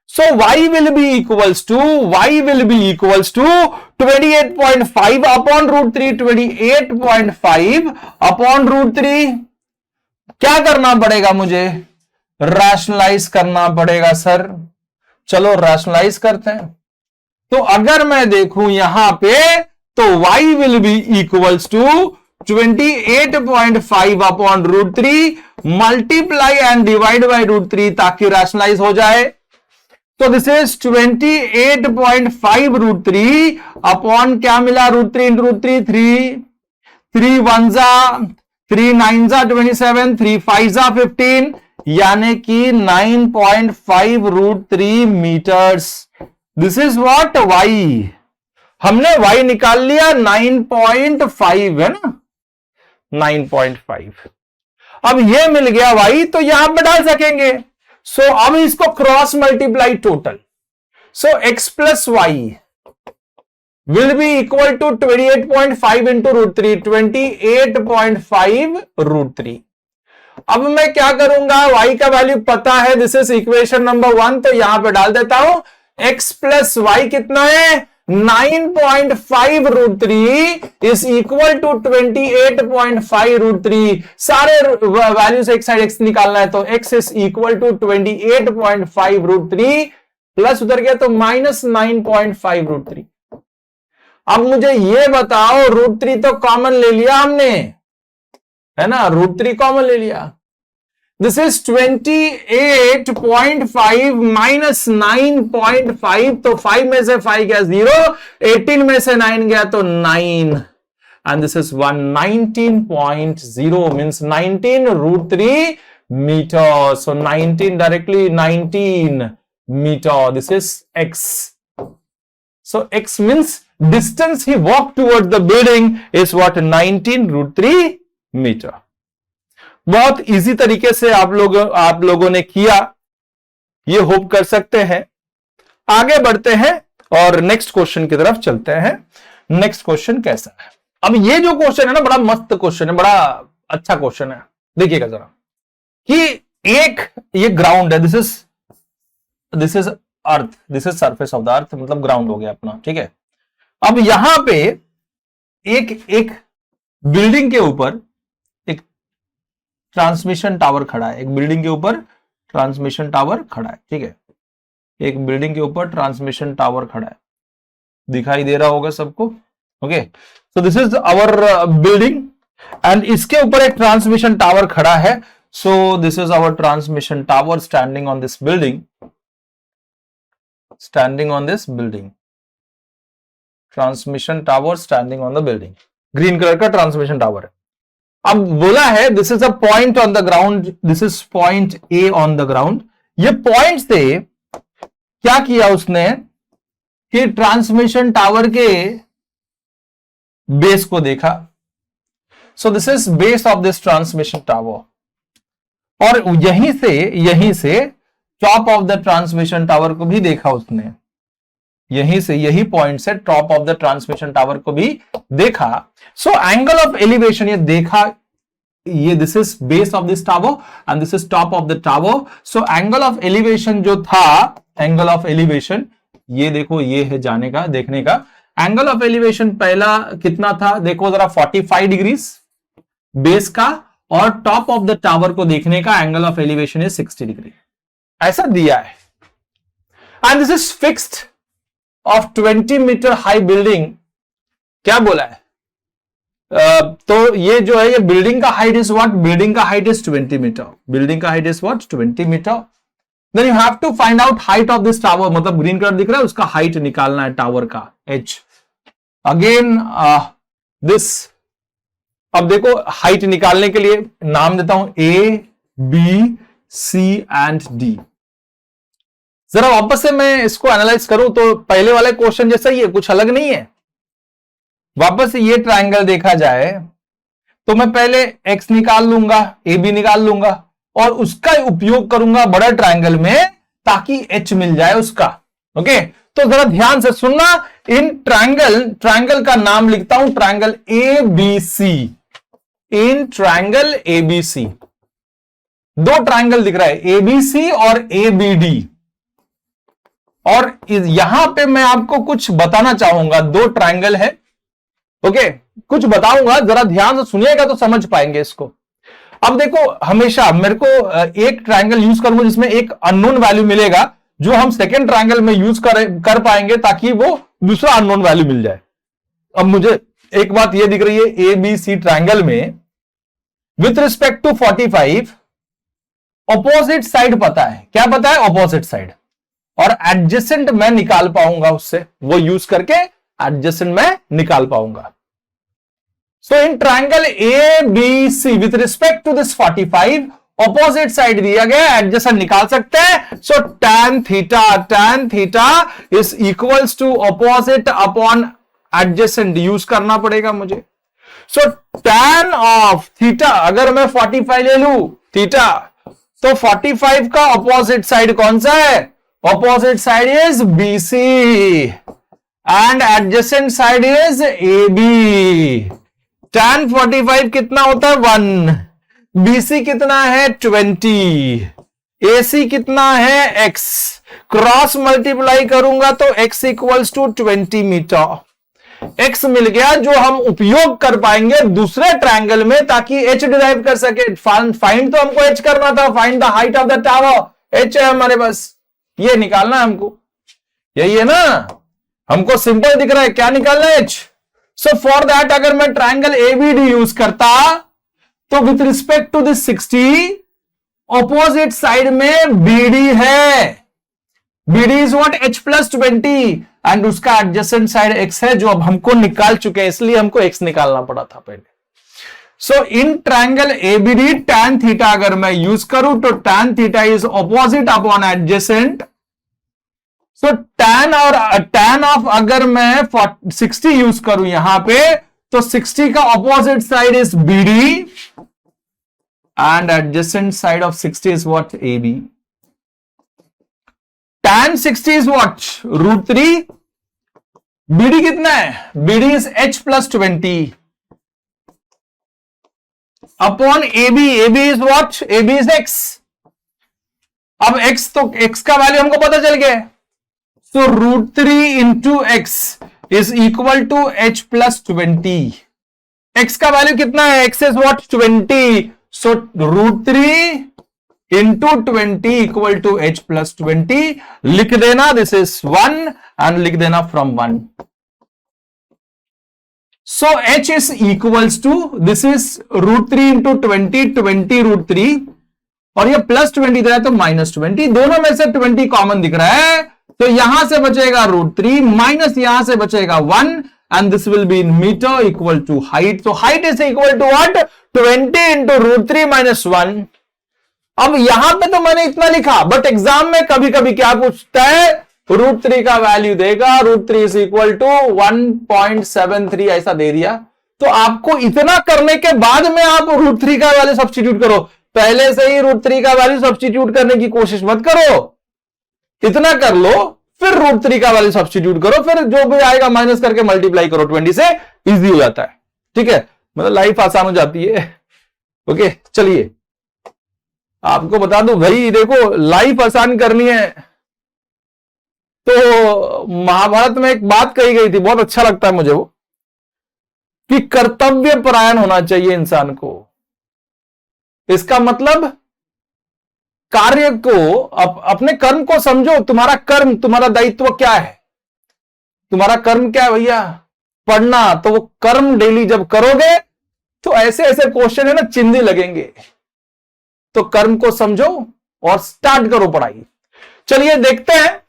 So Y will be equals to 28.5 upon √3, 28.5 upon √3। क्या करना पड़ेगा मुझे, रैशनलाइज करना पड़ेगा सर। चलो रैशनलाइज करते हैं। तो अगर मैं देखूं यहां पे तो Y will be equals to 28.5 upon √3 multiply and divide by √3 ताकि रैशनलाइज हो जाए। तो दिस इज 28.5 √3 अपॉन क्या मिला, √3 इंटू √3, 3 1 3 9 27, 3 5 15, यानी कि 9.5 √3 metres. This is what, Y। हमने Y निकाल लिया 9.5, है ना, 9.5। अब ये मिल गया Y, तो यहां पर डाल सकेंगे। सो अब इसको cross multiply total. So X plus Y will be equal to 28.5 into √3, 28.5 √3। अब मैं क्या करूंगा, Y का वैल्यू पता है, दिस इज इक्वेशन नंबर 1, तो यहां पे डाल देता हूं। X प्लस Y कितना है, 9.5 √3 इज इक्वल टू 28.5 √3। सारे वैल्यूज एक साइड X निकालना है, तो X is equal to 28.5 √3 plus उधर गया तो माइनस 9.5 √3। अब मुझे ये बताओ, √3 तो कॉमन ले लिया हमने, है ना, √3 कॉमन ले लिया। दिस इज 28.5 माइनस 9.5, तो 5 में से 5 गया 0, 18 में से 9 गया तो 9, and this is 119.0 means 19 √3 meter. So 19 directly 19 meter. This is x. So x means distance he walked towards the building is what, 19 √3 meter. बहुत इजी तरीके से आप लोगों ने किया, ये होप कर सकते हैं। आगे बढ़ते हैं और नेक्स्ट क्वेश्चन की तरफ चलते हैं। नेक्स्ट क्वेश्चन कैसा है? अब ये जो क्वेश्चन है ना, बड़ा मस्त क्वेश्चन है, बड़ा अच्छा क्वेश्चन है। देखिएगा जरा कि एक ये ग्राउंड है, this is earth, this is surface of the earth, मतलब ग्राउंड हो गया अपना, ठीक है। अब यहां पे एक बिल्डिंग के ऊपर एक ट्रांसमिशन टावर खड़ा है, एक बिल्डिंग के ऊपर ट्रांसमिशन टावर खड़ा है, ठीक है। एक बिल्डिंग के ऊपर ट्रांसमिशन टावर खड़ा है, दिखाई दे रहा होगा सबको, okay. So this is our building and इसके ऊपर एक ट्रांसमिशन टावर खड़ा है। So this is our transmission tower standing on this building, standing on this building, transmission tower standing on the building, green colour का transmission tower है। अब बोला है this is a point on the ground, this is point A on the ground. ये point से क्या किया उसने कि ट्रांसमिशन टावर के बेस को देखा। So this is base of this transmission tower, और यहीं से top of the transmission tower को भी देखा उसने, यहीं से, यही पॉइंट से top of the transmission tower को भी देखा। सो एंगल ऑफ एलिवेशन ये देखा, ये this is base of this tower and this is top of the tower. So angle of elevation जो था, एंगल ऑफ एलिवेशन ये देखो, ये है जाने का, देखने का। एंगल ऑफ एलिवेशन पहला कितना था देखो जरा, 45 डिग्रीज बेस का, और टॉप ऑफ द टावर को देखने का angle of elevation is 60 degree, ऐसा दिया है। And this is fixed of 20 metre high building. क्या बोला है? तो ये जो है, ये बिल्डिंग का हाइट इज व्हाट, बिल्डिंग का हाइट इज 20 मीटर, बिल्डिंग का height is what, 20 metre. Then you have to find out height of this tower, मतलब ग्रीन कलर दिख रहा है, उसका हाइट निकालना है टावर का, h। अगेन दिस, अब देखो हाइट निकालने के लिए नाम देता हूं A, B, C and D। जरा वापस से मैं इसको एनालाइज करूं तो पहले वाले क्वेश्चन जैसा ही है, कुछ अलग नहीं है। वापस से ये ट्रायंगल देखा जाए तो मैं पहले x निकाल लूंगा, AB निकाल लूंगा, और उसका उपयोग करूंगा बड़ा ट्रायंगल में ताकि h मिल जाए उसका, ओके। तो जरा ध्यान से सुनना, इन ट्रायंगल का नाम लिखता हूं ट्रायंगल ABC। इन ट्रायंगल ABC दो ट्रायंगल दिख रहा है, ABC और ABD, और यहां पे मैं आपको कुछ बताना चाहूंगा, दो ट्रायंगल है, ओके। कुछ बताऊंगा, जरा ध्यान से सुनिएगा तो समझ पाएंगे इसको। अब देखो, हमेशा मेरे को एक ट्रायंगल यूज करूंगा जिसमें एक अननोन वैल्यू मिलेगा, जो हम सेकेंड ट्रायंगल में यूज कर पाएंगे ताकि वो दूसरा अननोन वैल्यू मिल जाए। अब मुझे एक बात ये दिख रही है, ABC ट्रायंगल में with respect to 45 opposite side पता है, क्या पता है, ऑपोजिट साइड, और एडजेसेंट मैं निकाल पाऊंगा उससे, वो यूज करके एडजेसेंट मैं निकाल पाऊंगा। So in triangle ABC with respect to this 45 opposite side दिया गया, एडजेसेंट निकाल सकते हैं। सो tan theta is equals to opposite upon adjacent use करना पड़ेगा मुझे। सो tan ऑफ थीटा, अगर मैं 45 ले लू थीटा, तो 45 का ऑपोजिट साइड कौन सा है, opposite side is BC and adjacent side is AB। tan 45 कितना होता है, 1, BC कितना है, 20, AC कितना है, x, क्रॉस मल्टीप्लाई करूंगा तो x equals to 20 metre. x मिल गया जो हम उपयोग कर पाएंगे दूसरे ट्रायंगल में ताकि h डिराइव कर सके। फाइंड तो हमको h करना था, find the height of the tower, h है हमारे पास, ये निकालना है हमको, यही है ना, हमको सिंपल दिख रहा है, क्या निकालना है, h। सो फॉर दैट अगर मैं ट्रायंगल ABD यूज करता तो with respect to this 60 opposite side में बीडी है। BD is what? h plus 20 and उसका एडजेसेंट साइड x है जो अब हमको निकाल चुके हैं, इसलिए हमको x निकालना पड़ा था पहले। So in triangle ABD tan theta अगर मैं यूज करूं तो tan theta is opposite upon adjacent. So tan of अगर मैं 60 यूज करूं यहां पे तो 60 का opposite side is BD and adjacent side of 60 is what? AB। tan 60 is what? √3। BD कितना है? BD is h plus 20 upon AB। AB is what? AB is x। अब x तो x का वैल्यू हमको पता चल गया। So √3 into x is equal to h plus 20। x का वैल्यू कितना है? x is what? 20। So √3 into 20 equal to h plus 20। लिख देना this is 1 and लिख देना from 1। So h is equals to this is √3 into 20, 20 √3 और ये plus 20 दे रहा है तो माइनस 20। दोनों में से 20 कॉमन दिख रहा है तो यहां से बचेगा √3 माइनस यहां से बचेगा 1 and this will be in meter equal to height. तो height is equal to what? 20 into √3 minus 1। अब यहां पे तो मैंने इतना लिखा बट एग्जाम में कभी कभी क्या पूछता है? √3 का वैल्यू देगा, √3 इज इक्वल टू 1.73 ऐसा दे दिया। तो आपको इतना करने के बाद में आप √3 का वैल्यू सब्स्टिट्यूट करो। पहले से ही √3 का वैल्यू सब्स्टिट्यूट करने की कोशिश मत करो। इतना कर लो फिर √3 का वैल्यू सब्स्टिट्यूट करो, फिर जो भी आएगा माइनस करके मल्टीप्लाई करो 20 से, इजी हो जाता है। ठीक है, मतलब लाइफ आसान हो जाती है। ओके चलिए आपको बता दूं भाई, देखो लाइफ आसान करनी है तो महाभारत में एक बात कही गई थी, बहुत अच्छा लगता है मुझे वो, कि कर्तव्य परायण होना चाहिए इंसान को। इसका मतलब कार्य को अपने कर्म को समझो। तुम्हारा कर्म, तुम्हारा दायित्व क्या है? तुम्हारा कर्म क्या है भैया? पढ़ना। तो वो कर्म डेली जब करोगे तो ऐसे ऐसे क्वेश्चन है ना, चिंदी लगेंगे। तो कर्म को समझो और स्टार्ट करो पढ़ाई। चलिए देखते हैं।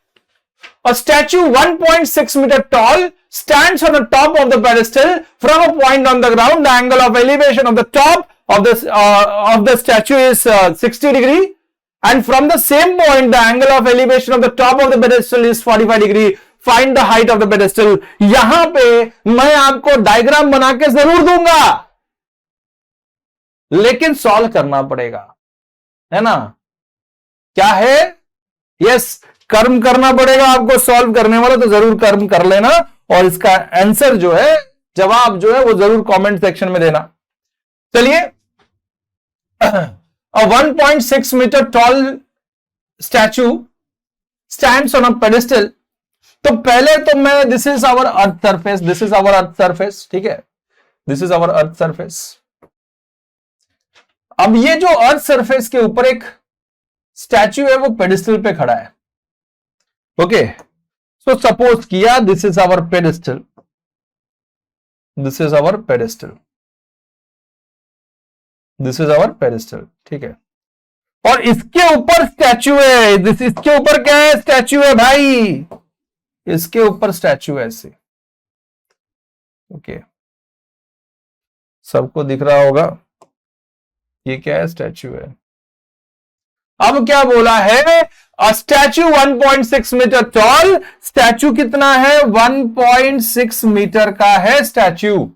A statue 1.6 meter tall stands on the top of the pedestal from a point on the ground. The angle of elevation of the top of the statue is 60 degree. And from the same point, the angle of elevation of the top of the pedestal is 45 degree. Find the height of the pedestal. यहां पे मैं आपको diagram बना के जरूर दूंगा, लेकिन solve करना पड़ेगा, है ना? क्या है? यस, कर्म करना पड़ेगा आपको। सॉल्व करने वाला तो जरूर कर्म कर लेना और इसका आंसर जो है, जवाब जो है वो जरूर कमेंट सेक्शन में देना। चलिए, a 1.6 meter tall statue stands on a pedestal। तो पहले तो मैं, this is our earth surface, this is our earth surface, ठीक है, this is our earth surface. अब ये जो अर्थ सरफेस के ऊपर एक स्टैच्यू है वो पेडिस्टल पे खड़ा है। ओके, सो सपोज किया this is our pedestal, this is our pedestal, this is our pedestal, ठीक है, और इसके ऊपर स्टैच्यू है। इसके ऊपर क्या है? स्टैच्यू है भाई, इसके ऊपर स्टैच्यू है ऐसे। ओके, सबको दिख रहा होगा ये क्या है? स्टैच्यू है। अब क्या बोला है? A statue 1.6 metre tall. Statue कितना है? 1.6 मीटर का है statue.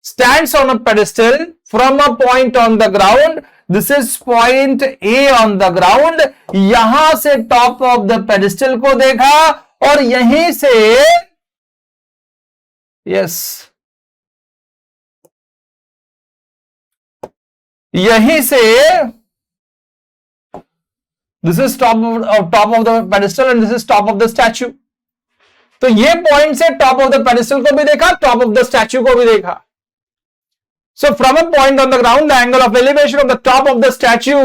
Stands on a pedestal from a point on the ground. This is point A on the ground. यहां से टॉप ऑफ द पेडिस्टल को देखा और यहीं से, यस, यहीं से, this is top of the pedestal and this is top of the statue. तो ये पॉइंट से टॉप ऑफ द पेडिस्टल को भी देखा, टॉप ऑफ द स्टैच्यू को भी देखा। So from a point on the ground the angle of elevation of the top of the statue,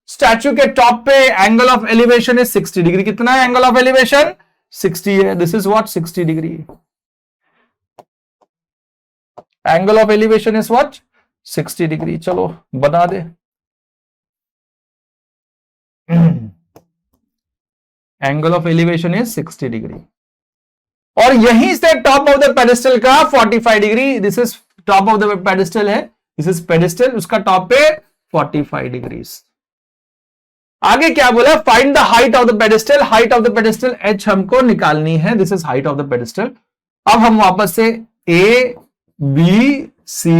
statue के टॉप पे angle of elevation is 60 degree. कितना है एंगल ऑफ एलिवेशन? 60 है। This is what? 60 degree. Angle of elevation is what? 60 degree, चलो बना दे। Angle of elevation is 60 degree और यहीं से टॉप ऑफ द पेडेस्टल का 45 degree, this is top of the pedestal है, दिस इज पेडेस्टल, उसका टॉप पे 45 डिग्री। आगे क्या बोला, find the height of the pedestal, height of the pedestal h हमको निकालनी है, this is height of the pedestal. अब हम वापस से a b c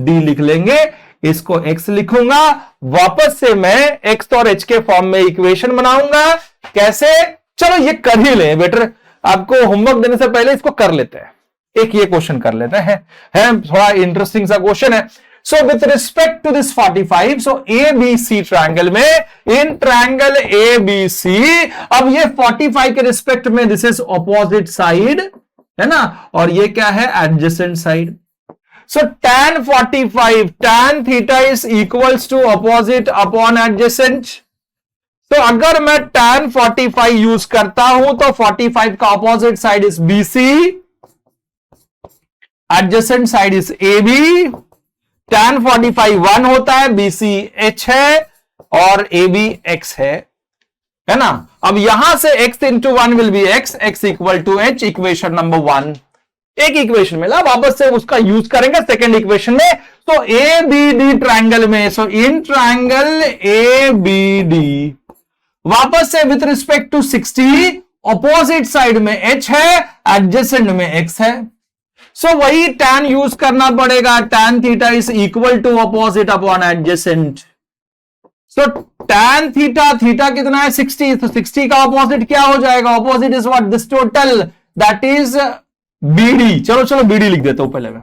d लिख लेंगे, इसको x लिखूंगा, वापस से मैं x और h के फॉर्म में इक्वेशन बनाऊंगा। कैसे, चलो ये कर ही ले, बेटर आपको होमवर्क देने से पहले इसको कर लेते हैं, एक ये क्वेश्चन कर लेते हैं, है थोड़ा इंटरेस्टिंग सा क्वेश्चन है। So with respect to this 45, so ABC triangle में, इन ट्रायंगल ABC, अब ये 45 के रिस्पेक्ट में दिस इज ऑपोजिट साइड है ना, और ये क्या है, adjacent side. So tan 45, tan theta is equals to opposite upon adjacent. तो अगर मैं tan 45 यूज करता हूं तो 45 का opposite side is BC, adjacent side is AB, tan 45 1 होता है, BC H है और AB X है ना। अब यहां से x into 1 will be x equal to h, equation number 1। एक इक्वेशन मिला, वापस से उसका यूज करेंगे सेकेंड इक्वेशन में। तो ABD ट्रायंगल में, सो इन ट्रायंगल ABD वापस से with respect to 60, opposite side में h है, एडजेसेंट में x है। सो वही tan यूज करना पड़ेगा, tan theta is equal to opposite upon adjacent. So tan theta, theta कितना है 60, तो 60 का ऑपोजिट क्या हो जाएगा, opposite is what, this total, that is BD। चलो BD लिख देता हूं पहले मैं,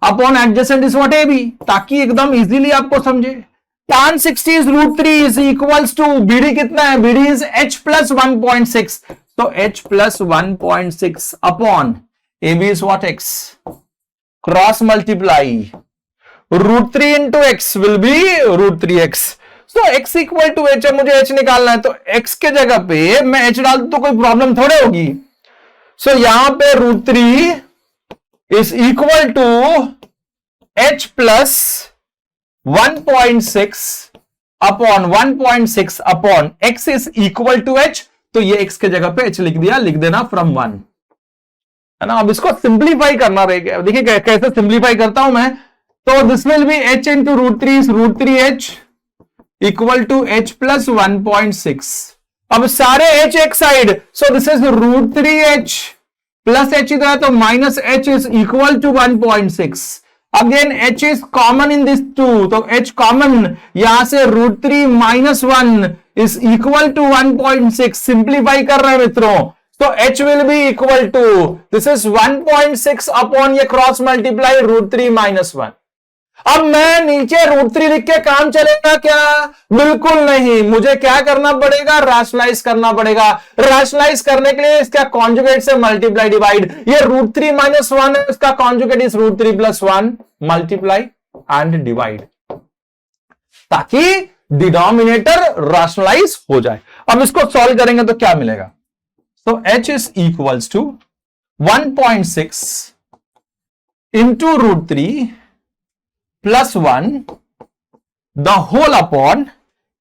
upon adjacent is what AB, ताकि एकदम इजीली आपको समझे। tan 60 is √3 is equals to BD कितना है, BD इज h प्लस 1.6, तो h plus 1.6 upon AB is what, x, cross multiply √3 into x will be √3x, so x equal to h है, मुझे h निकालना है, तो x के जगह पे मैं h डाल दूं तो कोई प्रॉब्लम थोड़े होगी। सो यहां पे √3 is equal to h plus 1.6 upon 1.6 upon x is equal to h, तो ये x के जगह पे h लिख दिया, लिख देना फ्रॉम 1 है ना। अब इसको सिंप्लीफाई करना रहेगा, देखिए कैसे सिंप्लीफाई करता हूं मैं, तो this will be h into √3 is √3h equal to h plus 1.6। अब सारे h एक साइड, so this is √3h plus h इधर है, तो minus h is equal to 1.6। Again h is common in this two, तो h कॉमन, यहां से √3 minus 1 is equal to 1.6। Simplify कर रहे हैं मित्रों, तो h will be equal to, this is 1.6 upon ये क्रॉस मल्टीप्लाई √3 माइनस 1। अब मैं नीचे √3 लिख के काम चलेगा क्या, बिल्कुल नहीं, मुझे क्या करना पड़ेगा, रैशनलाइज करना पड़ेगा। रैशनलाइज करने के लिए इसका कॉन्जुगेट से मल्टीप्लाई डिवाइड, ये √3 माइनस 1 है, इसका conjugate is √3 plus 1, multiply and divide, ताकि डिनोमिनेटर रैशनलाइज हो जाए। अब इसको सॉल्व करेंगे तो क्या मिलेगा, so h is equals to 1.6 into √3 plus 1 the whole upon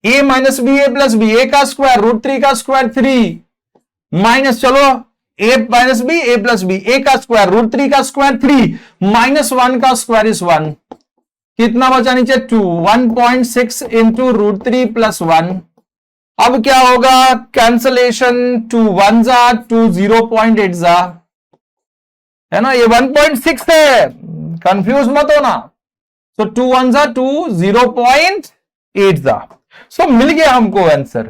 a minus b, a plus b, a का स्क्वायर, √3 का स्क्वायर 3 माइनस, चलो a minus b, a plus b, a का स्क्वायर, √3 का स्क्वायर 3 माइनस 1 का स्क्वायर इज 1, कितना बचा नीचे 2, 1.6 into √3 plus 1। अब क्या होगा, कैंसलेशन, 2 1 जा, 2 0.8 जा, है ना, ये 1.6 है, कंफ्यूज मत होना। सो 2 1 जा 2, 0.8 जा। सो मिल गया हमको आंसर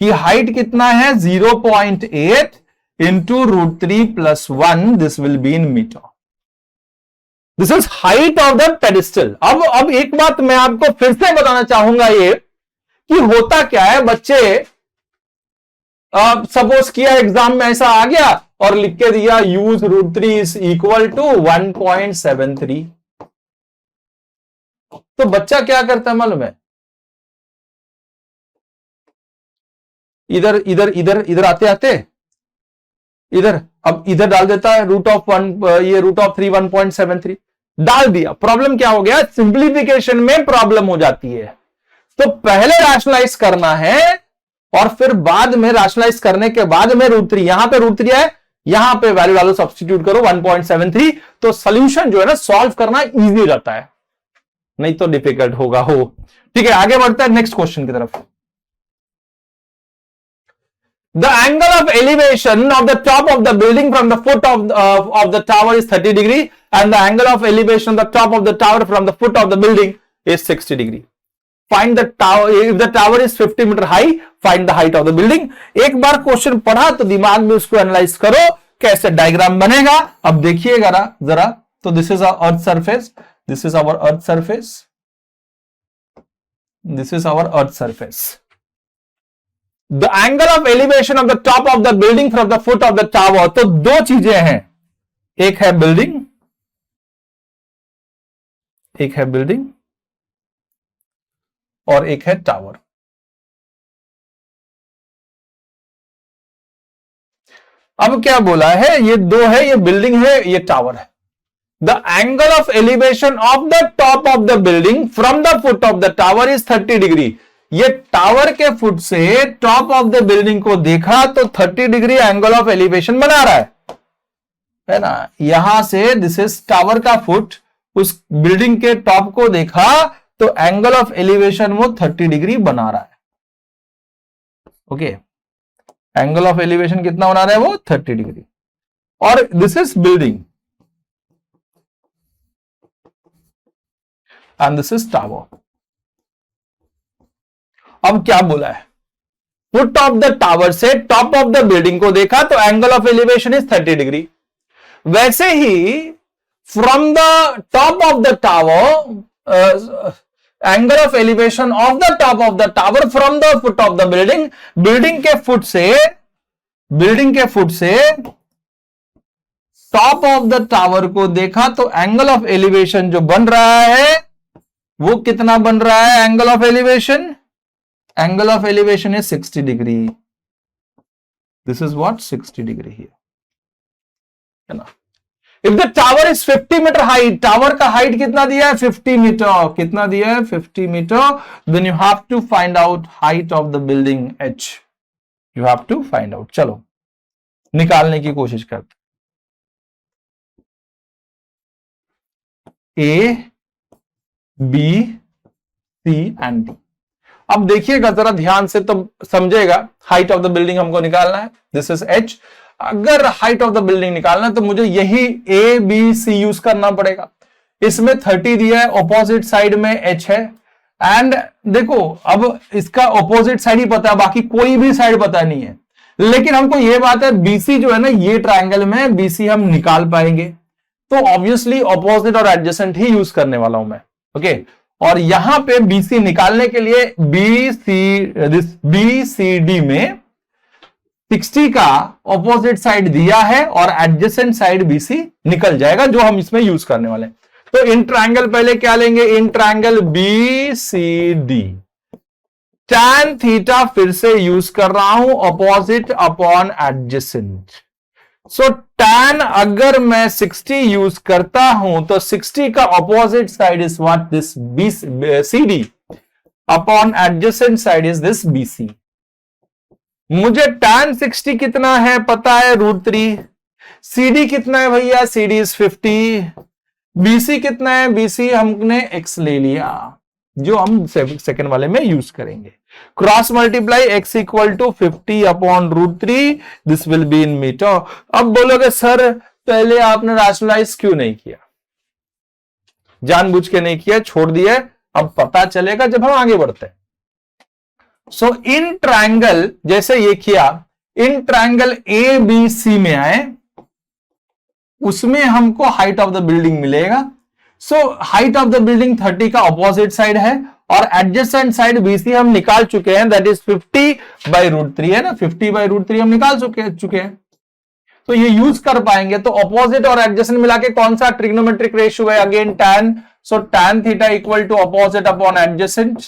कि हाइट कितना है 0.8 into √3 plus 1, this will be in metre. This is height of the pedestal. अब एक बात मैं आपको फिर से बताना चाहूंगा, ये कि होता क्या है, बच्चे सपोज किया एग्जाम में ऐसा आ गया और लिख के दिया यूज √3 इज इक्वल टू 1.73, तो बच्चा क्या करता है मालूम है, इधर इधर इधर इधर आते आते इधर, अब इधर डाल देता है √1, ये √3 1.73, डाल दिया। प्रॉब्लम क्या हो गया, सिंप्लीफिकेशन में प्रॉब्लम हो जाती है। तो पहले रैशनलाइज करना है और फिर बाद में रैशनलाइज करने के बाद में √3, यहां पे √3 है, यहां पे वैल्यू डालो, सब्स्टिट्यूट करो 1.73, तो सोल्यूशन जो है ना सॉल्व करना इजी हो जाता है, नहीं तो डिफिकल्ट होगा हो। ठीक है, आगे बढ़ते हैं नेक्स्ट क्वेश्चन की तरफ। The angle of elevation of the top of the building from the foot of the tower is 30 degree and the angle of elevation of the top of the tower from the foot of the building is 60 degree. Find the tower, if the tower is 50 meter high, find the height of the building. एक बार question पढ़ा तो दिमाग में उसको analyse करो, कैसे diagram बनेगा। अब देखिएगा जरा, तो this is our earth surface, this is our earth surface, this is our earth surface. The angle of elevation of the top of the building from the foot of the tower, तो दो चीजें हैं, एक है building, एक है building और एक है टावर। अब क्या बोला है, ये दो है, ये बिल्डिंग है, ये टावर है। The angle of elevation of the top of the building from the foot of the tower is 30 degree. ये टावर के फुट से टॉप ऑफ द बिल्डिंग को देखा तो 30 डिग्री एंगल ऑफ एलिवेशन बना रहा है ना। यहां से दिस इज टावर का फुट, उस बिल्डिंग के टॉप को देखा तो एंगल ऑफ एलिवेशन वो 30 डिग्री बना रहा है। ओके, एंगल ऑफ एलिवेशन कितना बना रहा है वो 30 डिग्री। और this is building and this is tower. अब क्या बोला है, फुट ऑफ द टावर से टॉप ऑफ द बिल्डिंग को देखा तो angle of elevation is 30 degree. वैसे ही from the top of the tower, angle of elevation of the top of the tower from the foot of the building, building के foot से top of the tower को देखा तो angle of elevation जो बन रहा है वो कितना बन रहा है, angle of elevation, angle of elevation is 60 degree. This is what 60 degree here, है ना। If the tower is 50 meter high, tower का हाइट कितना दिया है 50 मीटर, कितना दिया है 50 metre, then you have to find out height of the building H. You have to find out. चलो निकालने की कोशिश करते। A, B, C and D। अब देखिएगा जरा ध्यान से तो समझेगा, हाइट ऑफ द बिल्डिंग हमको निकालना है, दिस इज H। अगर हाइट ऑफ द बिल्डिंग निकालना है तो मुझे यही A, B, C यूज करना पड़ेगा। इसमें 30 दिया है, ऑपोजिट साइड में H है, एंड देखो अब इसका ऑपोजिट साइड ही पता है, बाकी कोई भी साइड पता नहीं है। लेकिन हमको यह बात है BC जो है ना, ये ट्रायंगल में BC हम निकाल पाएंगे, तो ऑब्वियसली ऑपोजिट और एडजेसेंट ही यूज करने वाला हूं मैं। ओके, और यहां पे BC निकालने के लिए BCD में 60 का ऑपोजिट साइड दिया है और एडजेसेंट साइड BC निकल जाएगा, जो हम इसमें यूज करने वाले हैं। तो इन ट्रायंगल पहले क्या लेंगे, in triangle BCD, tan theta फिर से यूज कर रहा हूं, opposite upon adjacent. So tan अगर मैं 60 यूज करता हूं तो 60 का opposite side is what, this CD upon adjacent side is this BC। मुझे tan 60 कितना है पता है, √3। CD कितना है भैया, CD इज 50। BC कितना है, BC हमने x ले लिया, जो हम सेकंड वाले में यूज करेंगे। Cross multiply x equal to 50 upon √3, this will be in metre. अब बोलोगे सर पहले आपने रैशनलाइज क्यों नहीं किया, जानबूझ के नहीं किया, छोड़ दिया, अब पता चलेगा जब हम आगे बढ़ते हैं। सो इन ट्रायंगल जैसे ये किया, इन ट्रायंगल ABC में आए, उसमें हमको हाइट ऑफ द बिल्डिंग मिलेगा। सो हाइट ऑफ द बिल्डिंग 30 का ऑपोजिट साइड है और एडजेसेंट साइड BC हम निकाल चुके हैं, दैट इज 50/√3 है ना, 50/√3 हम निकाल चुके हैं, तो ये यूज कर पाएंगे। तो ऑपोजिट और एडजेसेंट मिला के कौन सा ट्रिग्नोमेट्रिक रेशियो है, again tan। So tan theta equal to opposite upon adjacent.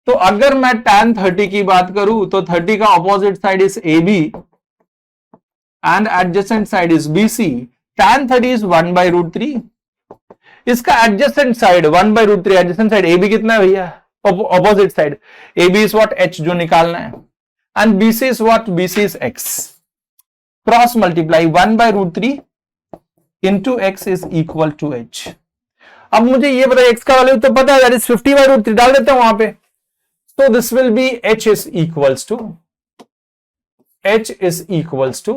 तो अगर मैं tan 30 की बात करूं तो 30 का opposite side is AB and adjacent side is BC। tan 30 is 1/√3। इसका adjacent side 1/√3, adjacent side A B कितना है भैया, opposite side A B is what H जो निकालना है, and B C is what, B C is X, cross multiply 1/√3 into X is equal to H. अब मुझे ये बताइए एक्स का वैल्यू तो पता है, दैट इज 50/√3, डाल देते हैं वहां पे, तो this will be h is equals to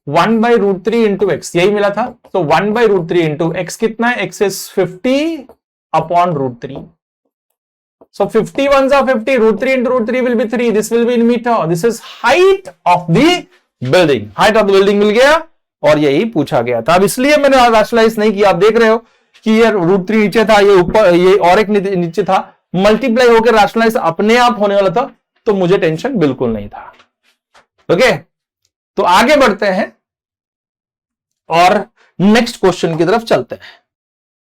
1/√3 into x, यही मिला था। तो 1/√3 इंटू एक्स कितना है, x is 50/√3, so 50 ones are 50, √3 into √3 will be 3, this will be in meter, this is height of the building, height of the building मिल गया और यही पूछा गया था। अब इसलिए मैंने रैशनलाइज नहीं किया, आप देख रहे हो कि ये √3 नीचे था, ये ऊपर, ये और एक नीचे था, मल्टीप्लाई होकर रैशनलाइज अपने आप होने वाला था, तो मुझे टेंशन बिल्कुल नहीं था। ओके, तो आगे बढ़ते हैं और नेक्स्ट क्वेश्चन की तरफ चलते हैं।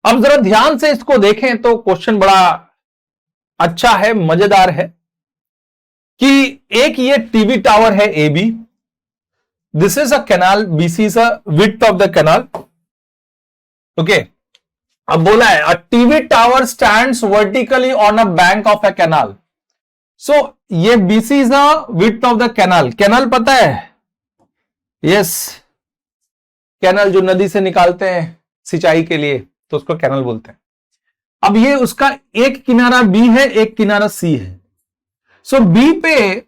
अब जरा ध्यान से इसको देखें तो क्वेश्चन बड़ा अच्छा है, मजेदार है कि एक ये टीवी टावर है A B, this is a canal, BC is a width of the canal. Okay, अब बोला है a TV tower stands vertically on a bank of a canal, so ये BC is a width of the canal. Canal पता है, yes, canal जो नदी से निकालते हैं सिंचाई के लिए, तो उसको कैनाल बोलते हैं। अब ये उसका एक किनारा बी है, एक किनारा सी है, सो बी पे,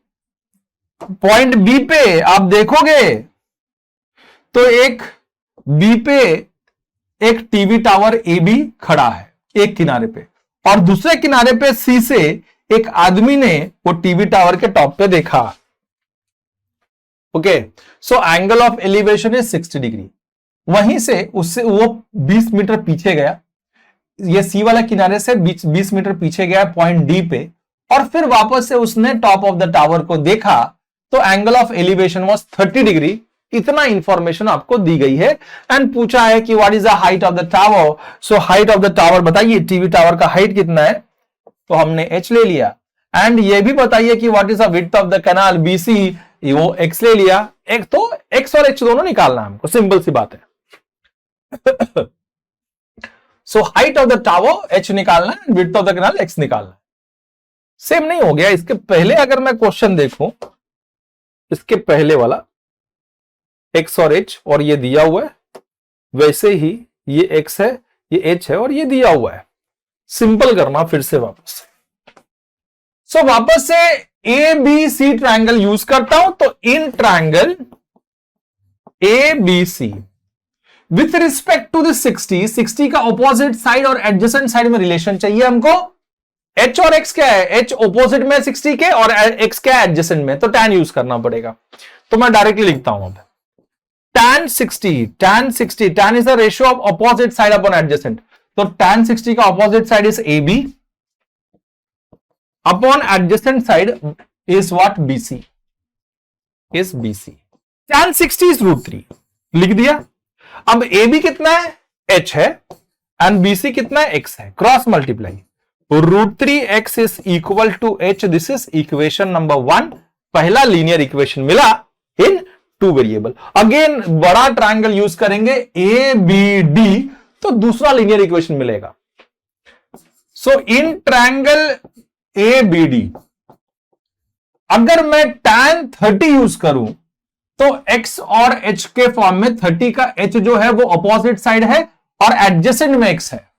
पॉइंट बी पे आप देखोगे तो एक बी पे एक टीवी टावर ए बी खड़ा है एक किनारे पे, और दूसरे किनारे पे सी से एक आदमी ने वो टीवी टावर के टॉप पे देखा। Okay, so angle of elevation is 60 degree. वहीं से उससे वो 20 मीटर पीछे गया, ये सी वाला किनारे से 20 मीटर पीछे गया पॉइंट डी पे, और फिर वापस से उसने टॉप ऑफ द टावर को देखा, तो angle of elevation was 30 degree. इतना इंफॉर्मेशन आपको दी गई है एंड पूछा है कि what is the height of the tower. So height of the tower बताइए, टीवी टावर का हाइट कितना है, तो हमने h ले लिया, एंड ये भी बताइए कि what is the width of the canal BC, वो x ले लिया। एक तो x और h दोनों निकालना है हमको, सिंपल सी बात है। सो height of the tower h निकालना है, width of the canal x निकालना है। सेम नहीं हो गया? इसके पहले अगर मैं क्वेश्चन देखूं, इसके पहले वाला x और h और ये दिया हुआ है, वैसे ही ये x है, ये h है और ये दिया हुआ है। सिंपल करना फिर से वापस से। सो वापस से A B C triangle use करता हूं, तो in triangle A B C with respect to this 60 का ऑपोजिट साइड और एडजेसेंट साइड में रिलेशन चाहिए हमको। h और x क्या है, h ऑपोजिट में 60 के और x क्या है एडजेसेंट में, तो tan यूज करना पड़ेगा। तो मैं डायरेक्टली लिखता हूं अब tan 60, tan is the ratio of opposite side upon adjacent, तो tan 60 का opposite side is AB upon adjacent side is what, BC, is BC। tan 60 is √3 लिख दिया। अब AB कितना है, H है, एंड BC कितना है, X है, cross multiply, √3x is equal to H, this is equation number 1, पहला लीनियर इक्वेशन मिला इन 2 वेरिएबल। अगेन बड़ा ट्रायंगल यूज करेंगे ए बी डी, तो दूसरा लीनियर इक्वेशन मिलेगा। So in triangle A B D अगर मैं tan 30 यूज करूं, तो x और h के फॉर्म में 30 का h जो है वो अपोजिट साइड है और एडजेसेंट में x है।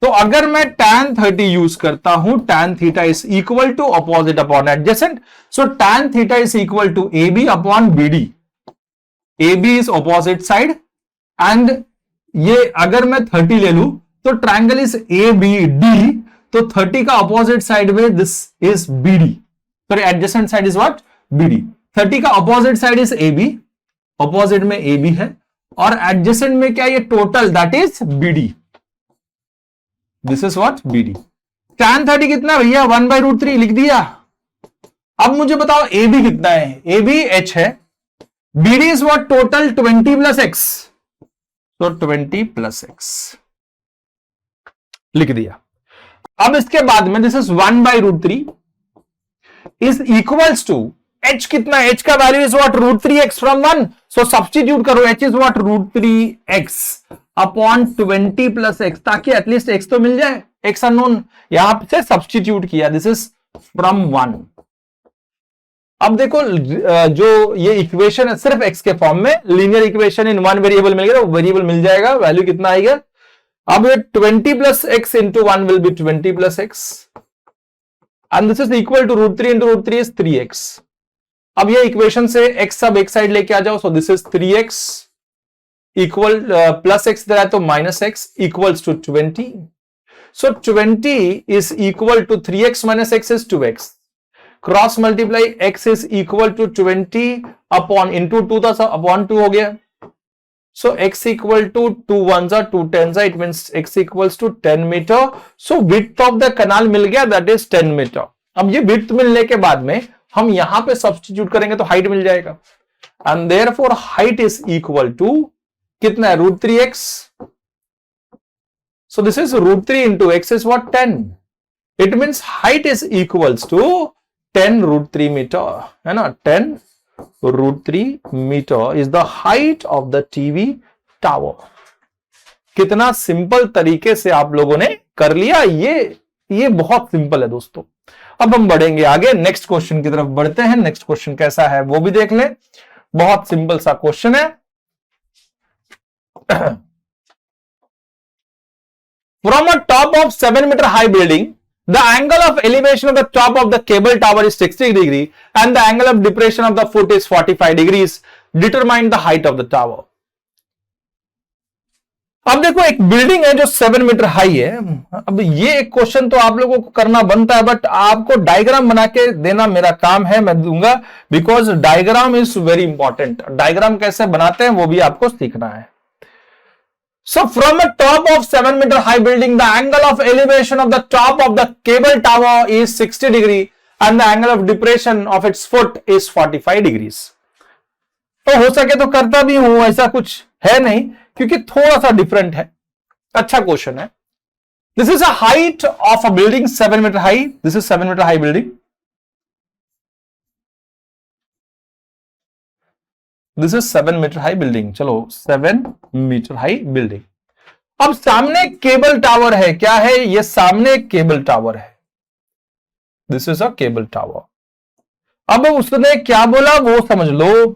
तो अगर मैं tan 30 यूज करता हूं, tan theta is equal to opposite upon adjacent, so tan theta is equal to A B upon B D. AB is opposite side, and ये अगर मैं 30 ले लूं तो ट्रायंगल इज ABD, तो 30 का ऑपोजिट साइड में this is BD, sorry adjacent side is what, BD। 30 का opposite side is AB, opposite में AB है, और एडजेसेंट में क्या, ये total, that is BD, this is what, BD। tan 30 कितना भैया, 1/√3 लिख दिया। अब मुझे बताओ AB कितना है, AB H है, BD is what, total 20 plus x, so 20 plus x लिख दिया। अब इसके बाद में this is 1/√3 is equals to h कितना, h का value is what, √3x from 1, so substitute करो, h is what, √3x upon 20 plus X, ताकि एटलीस्ट एक्स तो मिल जाए, एक्स अननोन यहां से सब्सटीट्यूट किया, दिस इज फ्रॉम 1। अब देखो जो ये इक्वेशन है सिर्फ एक्स के फॉर्म में, linear equation in one variable मिल गया, वेरिएबल मिल जाएगा, वैल्यू कितना आएगा, अब ये 20 plus X into 1 will be 20 plus X and this is equal to √3 into √3 is 3x। अब ये इक्वेशन से x सब एक साइड लेके आ जाओ, so this is 3x equal plus x इधर है तो minus X equals to 20। So 20 is equal to 3x minus X is 2x, cross multiply x is equal to 20 upon into 2 था, अपॉन 2 हो गया। So x equal to 2 ones are 2 tens, it means x equals to 10 meter. So width of the canal मिल गया, that is 10 meter. अब ये width मिलने के बाद में हम यहां पे सब्स्टिट्यूट करेंगे तो हाइट मिल जाएगा, and therefore height is equal to कितना है, √3x. So this is √3 into x is what, 10. It means height is equals to 10 √3 meter, है ना, 10 √3 metre is the height of the TV tower. कितना simple तरीके से आप लोगों ने कर लिया, ये बहुत सिंपल है दोस्तों। अब हम बढ़ेंगे आगे, नेक्स्ट क्वेश्चन की तरफ बढ़ते हैं। नेक्स्ट क्वेश्चन कैसा है वो भी देख लें, बहुत सिंपल सा क्वेश्चन है। From a top of 7 metre high building, the angle of elevation of the top of the cable tower is 60 degree and the angle of depression of the foot is 45 degrees. Determine the height of the tower. अब देखो एक building है जो 7 metre high है। अब ये एक question तो आप लोगों को करना बनता है, बट आपको डायग्राम बना के देना मेरा काम है, मैं दूंगा, because diagram is very important. Diagram कैसे बनाते हैं वो भी आपको सीखना है। So from a top of 7 meter high building, the angle of elevation of the top of the cable tower is 60 degree and the angle of depression of its foot is 45 degrees. तो हो सके तो करता भी हूं, ऐसा कुछ है नहीं, क्योंकि थोड़ा सा डिफरेंट है। अच्छा क्वेश्चन है। This is a height of a building 7 meter high. This is 7 meter high building. This is 7 metre high building. चलो 7 मीटर हाई बिल्डिंग। अब सामने केबल टावर है, क्या है ये, सामने केबल टावर है, this is a cable tower. अब उसने क्या बोला वो समझ लो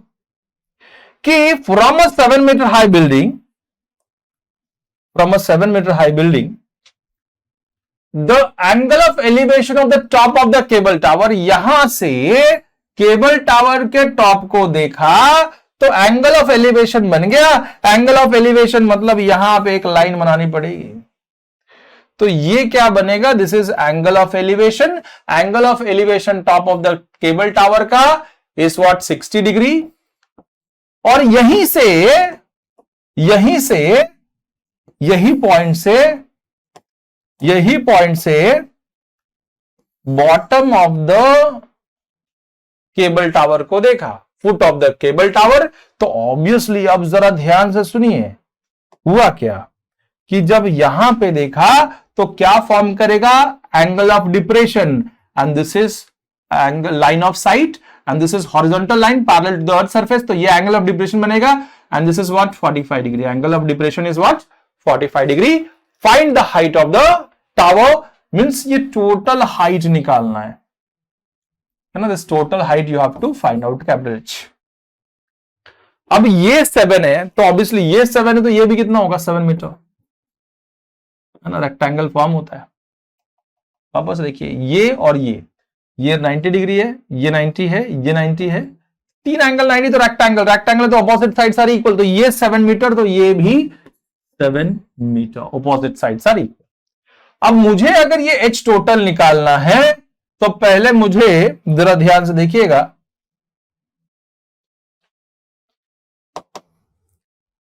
कि from a 7 metre high building, from a 7 metre high building, the angle of elevation of the top of the cable tower, यहां से केबल टावर के टॉप को देखा तो एंगल ऑफ एलिवेशन बन गया। एंगल ऑफ एलिवेशन मतलब यहां पे एक लाइन बनानी पड़ेगी, तो ये क्या बनेगा, this is angle of elevation. Angle of elevation top of the cable tower का इज व्हाट, 60 डिग्री। और यही पॉइंट से bottom of the cable tower को देखा, foot of the cable tower. तो ऑब्वियसली अब जरा ध्यान से सुनिए, हुआ क्या कि जब यहां पे देखा तो क्या फॉर्म करेगा, angle of depression, and this is angle line of sight and this is horizontal line parallel to the earth surface, तो ये एंगल ऑफ डिप्रेशन बनेगा and this is what, 45 degree. Angle of depression is what, 45 degree. Find the height of the tower, means ये total height निकालना है ना, this total height you have to find out, capital H। अब ये 7 है तो obviously ये 7 है तो ये भी कितना होगा, 7 मीटर, है ना, रेक्टेंगल फॉर्म होता है। वापस देखिए ये और ये 90 डिग्री है, ये 90 है, ये 90 है, तीन एंगल 90 तो रेक्टेंगल तो अपोजिट साइड सारी इक्वल, तो ये 7 मीटर तो ये भी 7 मीटर, अपोजिट साइड सारी इक्वल। अब मुझे अगर ये H टोटल निकालना है तो पहले मुझे जरा ध्यान से देखिएगा,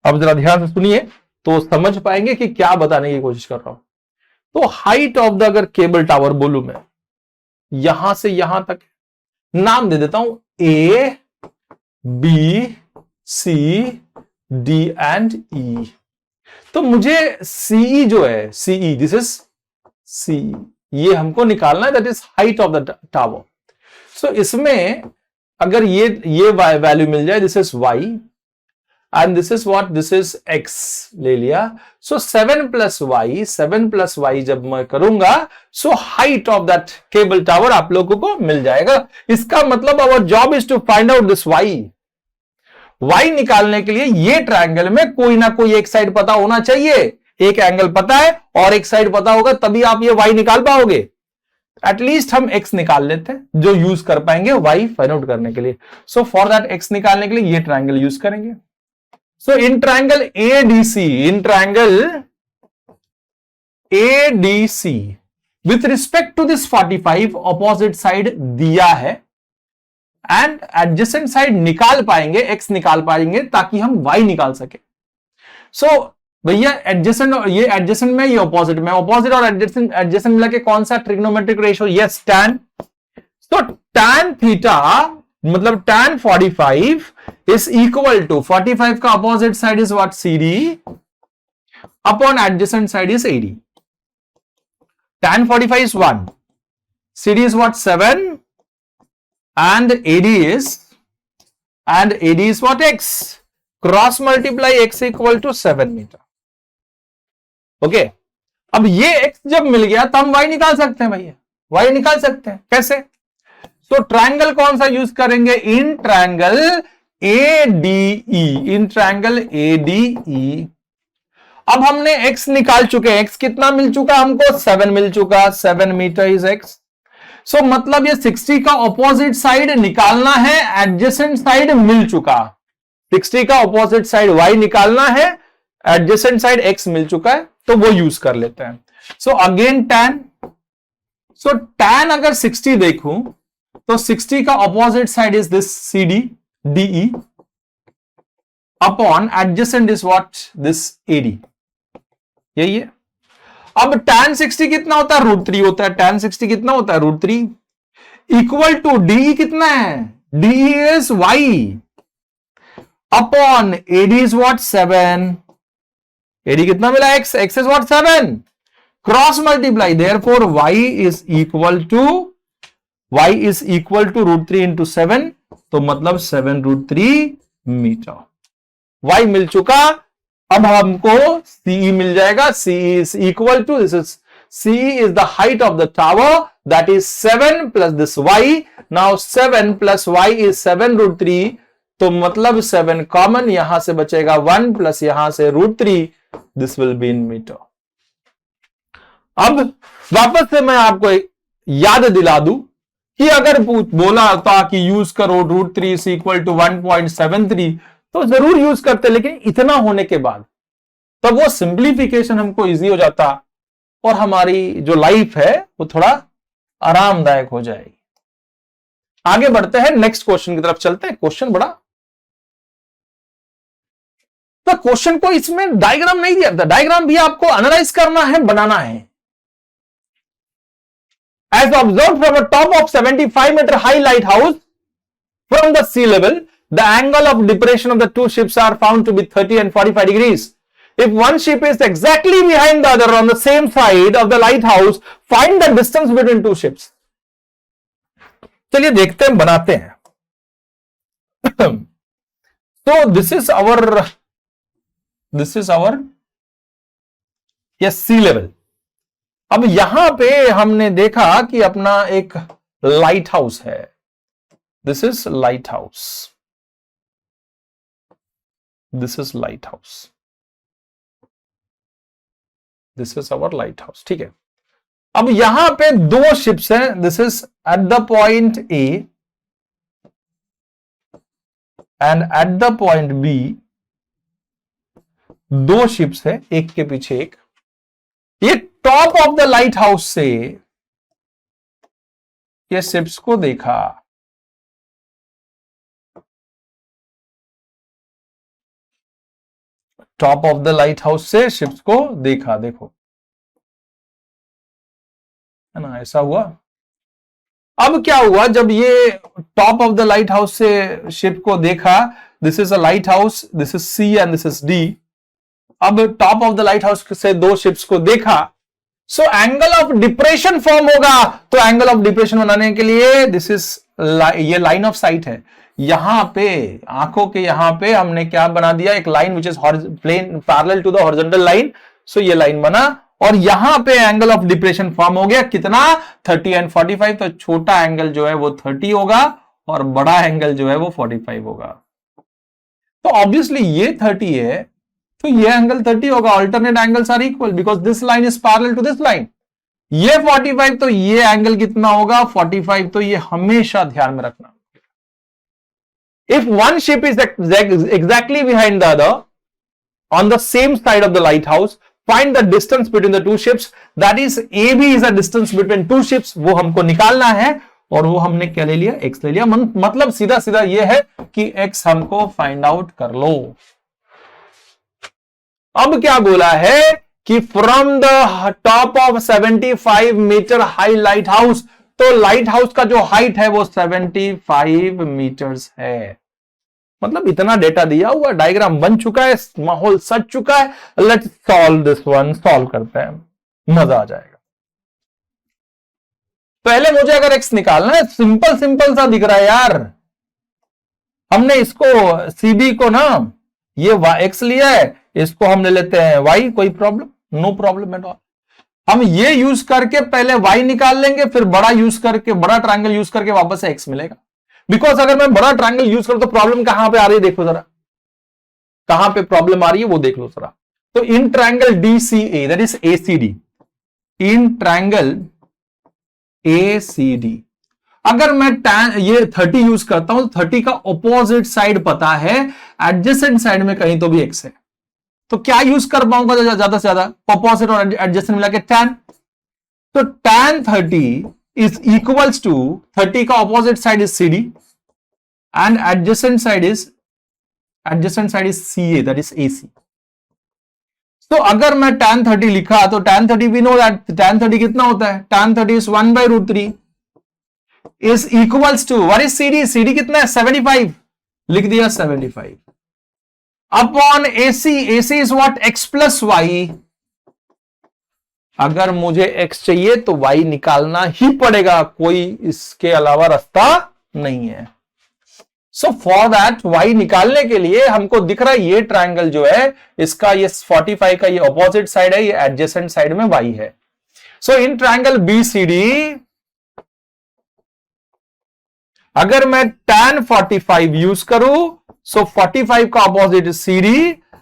अब जरा ध्यान से सुनिए तो समझ पाएंगे कि क्या बताने की कोशिश कर रहा हूं। तो हाइट ऑफ द अगर केबल टावर बोलूं मैं, यहां से यहां तक नाम दे देता हूं A, B, C, D and E। तो मुझे CE जो है, CE, दिस इज CE, ये हमको निकालना है, that is height of the tower. So इसमें अगर ये वैल्यू मिल जाए, this is Y, and this is what, this is x ले लिया। सो 7 प्लस वाई जब मैं करूंगा, so height of that cable tower आप लोगों को मिल जाएगा। इसका मतलब our job is to find out this Y निकालने के लिए ये ट्रायंगल में कोई ना कोई एक साइड पता होना चाहिए। एक एंगल पता है और एक साइड पता होगा, तभी आप ये वाई निकाल पाओगे। एटलीस्ट हम x निकाल लेते हैं जो यूज कर पाएंगे y फाइंड आउट करने के लिए। सो फॉर दैट x निकालने के लिए ये ट्रायंगल यूज करेंगे। So in triangle ADC with respect to this 45 opposite side दिया है एंड एडजेसेंट साइड निकाल पाएंगे, x निकाल पाएंगे ताकि हम y निकाल सके। सो भैया एडजेसेंट, ये एडजेसेंट में, ये ऑपोजिट में, ऑपोजिट और एडजेसेंट मिला के कौन सा ट्रिग्नोमेट्रिक रेशियो? Yes, tan। तो tan थीटा मतलब tan 45 इज इक्वल टू 45 का opposite side is what, CD upon adjacent side is AD। tan 45 is 1, CD is what, 7 and AD is what, x। Cross multiply x equal to 7 metre. Okay, अब ये x जब मिल गया तब हम y निकाल सकते हैं भैया, y निकाल सकते हैं। कैसे? तो ट्रायंगल कौन सा यूज करेंगे? In triangle ADE। अब हमने x निकाल चुके हैं। x कितना मिल चुका हमको? 7 मिल चुका। 7 मीटर इज x। सो मतलब ये 60 का ऑपोजिट साइड निकालना है, एडजेसेंट साइड मिल चुका। 60 का ऑपोजिट साइड y निकालना है, एडजेसेंट साइड x मिल चुका है, तो वो यूज कर लेते हैं। So again tan। So tan अगर 60 देखूं तो 60 का opposite side is this CD DE upon adjacent is what, this AD। यही है। अब tan 60 कितना होता है? √3 होता है। tan 60 कितना होता है? √3 इक्वल टू DE कितना है? DE is y upon AD is what, 7। AD कितना मिला? x is what, 7। Cross multiply, therefore y is equal to √3 into 7, तो मतलब 7√3 मीटर। y मिल चुका। अब हमको CE मिल जाएगा। CE is equal to, this is CE is the height of the tower, that is 7 plus this y। Now 7 plus y is 7√3, तो मतलब 7 common, यहां से बचेगा 1 प्लस यहां से √3, this will be in metre. अब वापस से मैं आपको याद दिला दूं कि अगर बोला था कि यूज करो √3 इज इक्वल टू 1.73, तो जरूर यूज करते, लेकिन इतना होने के बाद तब वो सिंप्लीफिकेशन हमको इजी हो जाता और हमारी जो लाइफ है वो थोड़ा आरामदायक हो जाएगी। आगे बढ़ते हैं, नेक्स्ट क्वेश्चन की तरफ चलते हैं। क्वेश्चन बड़ा, तो क्वेश्चन को इसमें डायग्राम नहीं दिया था, डायग्राम भी आपको एनालाइज करना है, बनाना है। As observe from the top of 75 metre high lighthouse from the sea level, the angle of depression of the two ships are found to be 30 and 45 degrees. If one ship is exactly behind the other on the same side of the lighthouse, find the distance between two ships. चलिए देखते हैं, बनाते हैं। So this is our yes sea level. अब यहां पे हमने देखा कि अपना एक लाइट हाउस है। This is lighthouse. This is lighthouse. This is our lighthouse. ठीक है। अब यहां पे दो शिप्स हैं। This is at the point A and at the point B. दो शिप्स है, एक के पीछे एक। ये top of the lighthouse से ये शिप्स को देखा। Top of the lighthouse से शिप्स को देखा। देखो, है ना, ऐसा हुआ। अब क्या हुआ, जब ये top of the lighthouse से शिप को देखा, this is a lighthouse, this is C and this is D. अब top of the lighthouse से दो शिप्स को देखा, so angle of depression form होगा। तो एंगल ऑफ डिप्रेशन बनाने के लिए दिस इज, ये लाइन ऑफ साइट है, यहां पे आंखों के यहां पे हमने क्या बना दिया, एक line which is plane parallel to the horizontal line. So ये लाइन बना और यहां पे एंगल ऑफ डिप्रेशन फॉर्म हो गया, कितना 30 एंड 45। तो छोटा एंगल जो है वो 30 होगा और बड़ा एंगल जो है वो 45 होगा। तो ऑब्वियसली ये 30 है तो ये एंगल 30 होगा। Alternate angles are equal because this line is parallel to this line. ये 45 तो ये एंगल कितना होगा 45। तो ये हमेशा ध्यान में रखना। If one ship is exactly behind the other on the same side of the lighthouse, find the distance between the two ships, that is AB is the distance between two ships। वो हमको निकालना है और वो हमने क्या ले लिया, x ले लिया। मतलब सीधा सीधा ये है कि x हमको फाइंड आउट कर लो। अब क्या बोला है कि from the top of 75 metre high lighthouse, तो लाइट हाउस का जो हाइट है वो 75 मीटर्स है। मतलब इतना डेटा दिया हुआ, डायग्राम बन चुका है, माहौल सज चुका है। Let's solve this one, solve करते हैं, मजा आ जाएगा। पहले मुझे अगर x निकालना है, सिंपल सिंपल सा दिख रहा है यार। हमने इसको CB को ना ये x लिया है, इसको हम ले लेते हैं y, कोई problem, no problem at all. हम ये यूज करके पहले y निकाल लेंगे, फिर बड़ा यूज करके, बड़ा ट्रायंगल यूज करके वापस से x मिलेगा। बिकॉज अगर मैं बड़ा ट्रायंगल यूज करूं तो प्रॉब्लम कहां पे आ रही है देखो जरा, कहां पे प्रॉब्लम आ रही है वो देख लो जरा। तो in triangle DCA that is ACD, in triangle ACD अगर मैं ये 30 यूज करता हूं तो 30 का ऑपोजिट साइड पता है, एडजेसेंट साइड में कहीं तो भी x है, तो क्या यूज कर पाऊंगा ज्यादा से ज्यादा, ऑपोजिट और एडजेसेंट मिला के tan। तो tan 30 is equals to 30 का opposite side is CD and adjacent side is CA, that is AC। तो अगर मैं tan 30 लिखा तो tan 30 we know that tan 30 कितना होता है, tan 30 is 1/√3 is equals to what is CD, CD कितना है 75, लिख दिया 75 upon AC, AC is what, x plus y। अगर मुझे x चाहिए तो y निकालना ही पड़ेगा, कोई इसके अलावा रास्ता नहीं है। सो फॉर दैट y निकालने के लिए हमको दिख रहा है ये ट्रायंगल जो है इसका ये 45 का ये ऑपोजिट साइड है, ये एडजेसेंट साइड में y है। सो इन ट्रायंगल BCD अगर मैं tan 45 यूज करूं, सो 45 का opposite is CD,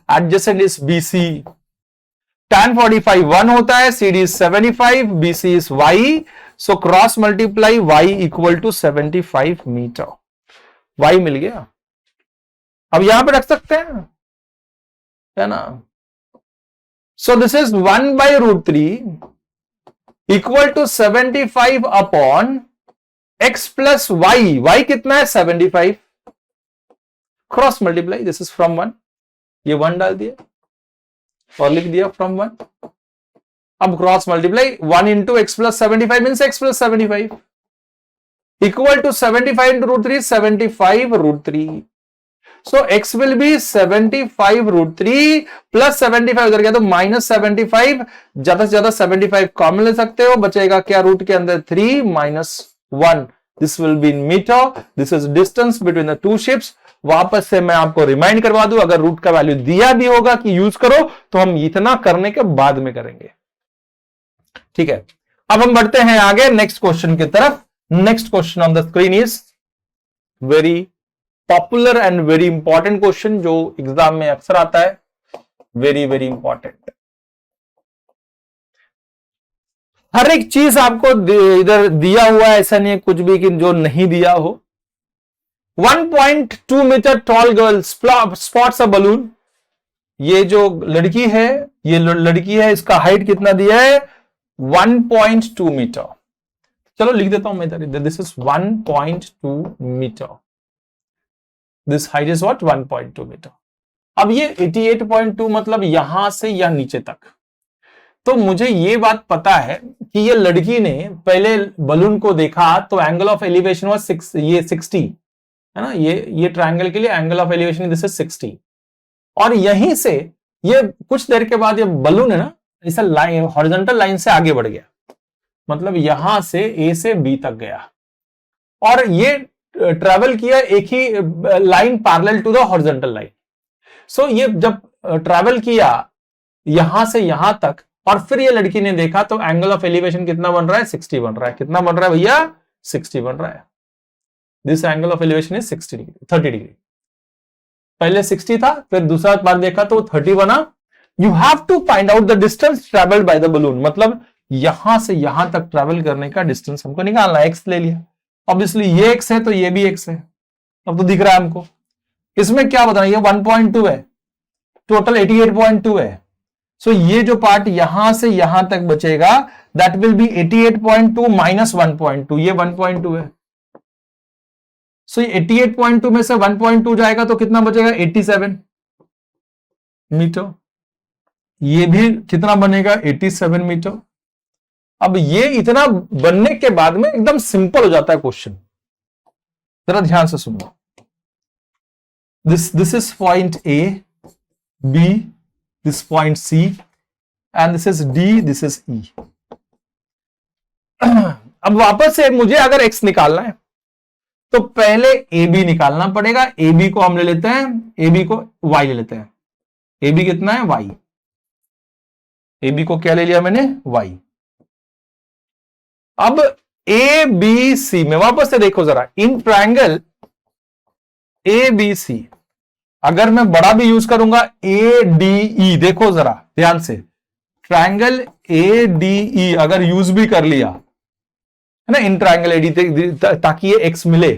adjacent is BC। tan 45 1 होता है, CD is 75, BC is y, so cross multiply y equal to 75 metre. y मिल गया, अब यहां पे रख सकते हैं, है ना। so this is 1/√3 equal to 75 upon x plus y, y कितना है 75, cross multiply, this is from 1, ये 1 डाल दिया और लिख दिया फ्रॉम 1। अब cross multiply 1 into X plus 75 means x plus 75 equal to 75 into √3 75√3। So x will be 75√3 plus 75 उधर गया तो -75, ज्यादा से ज्यादा 75 कॉमन ले सकते हो, बचेगा क्या रूट के अंदर 3 - 1। This will be in metre, this is distance between the two ships. वापस से मैं आपको रिमाइंड करवा दूं, अगर रूट का वैल्यू दिया भी होगा कि यूज करो तो हम इतना करने के बाद में करेंगे, ठीक है। अब हम बढ़ते हैं आगे नेक्स्ट क्वेश्चन की तरफ। Next question on the screen is very popular and very important question जो एग्जाम में अक्सर आता है, वेरी वेरी इंपॉर्टेंट। हर एक चीज आपको इधर दिया हुआ है, ऐसा नहीं है कुछ भी कि जो नहीं दिया हो। 1.2 metre tall girl spots a balloon. ये जो लड़की है, ये लड़की है, इसका हाइट कितना दिया है 1.2 मीटर। चलो लिख देता हूं मैं इधर, this is 1.2 metre, this height is what 1.2 metre. अब ये 88.2 मतलब यहां से यह नीचे तक। तो मुझे ये बात पता है कि ये लड़की ने पहले बलून को देखा तो एंगल ऑफ एलिवेशन वाज 60 है ना, ये ट्रायंगल के लिए angle of elevation this is 60। और यहीं से ये कुछ देर के बाद ये बलून है ना ऐसा लाइन हॉरिजॉन्टल लाइन से आगे बढ़ गया, मतलब यहां से A से B तक गया। और ये ट्रेवल किया एक ही line parallel to the horizontal line. So ये जब ट्रेवल किया यहां से यहां तक और फिर ये लड़की ने देखा तो एंगल ऑफ एलिवेशन कितना बन रहा है, 60 बन रहा है। कितना बन रहा है भैया, 60 बन रहा है। This angle of elevation is 60 degree, 30 degree. पहले 60 था, फिर दूसरा बार देखा तो 30 बना। You have to find out the distance travelled by the balloon, मतलब यहां से यहां तक ट्रेवल करने का डिस्टेंस हमको निकालना है। एक्स ले लिया, ऑब्वियसली ये एक्स है तो ये भी एक्स है। अब तो दिख रहा है हमको। इसमें क्या बताना, ये 1.2 है, टोटल 88.2 है। सो ये जो पार्ट यहां से यहां तक बचेगा दैट विल बी 88.2 माइनस 1.2, ये 1.2 है। सो 88.2 में से 1.2 जाएगा तो कितना बचेगा, 87 मीटर। ये भी कितना बनेगा, 87 मीटर। अब ये इतना बनने के बाद में एकदम सिंपल हो जाता है क्वेश्चन। जरा ध्यान से सुनो। This is point A, B, this point C and this is D, this is E. अब वापस से मुझे अगर एक्स निकालना है तो पहले ए बी निकालना पड़ेगा। ए बी को हम ले लेते हैं, ए बी को वाई ले लेते हैं। ए बी कितना है, वाई। ए बी को क्या ले लिया मैंने, वाई। अब ए बी सी में वापस से देखो जरा, इन ट्रायंगल ए बी सी अगर मैं बड़ा भी यूज करूंगा ए डी ई, देखो जरा ध्यान से, ट्रायंगल ए डी ई अगर यूज भी कर लिया है ना, इन ट्रायंगल ए डी, ताकि ये एक्स मिले,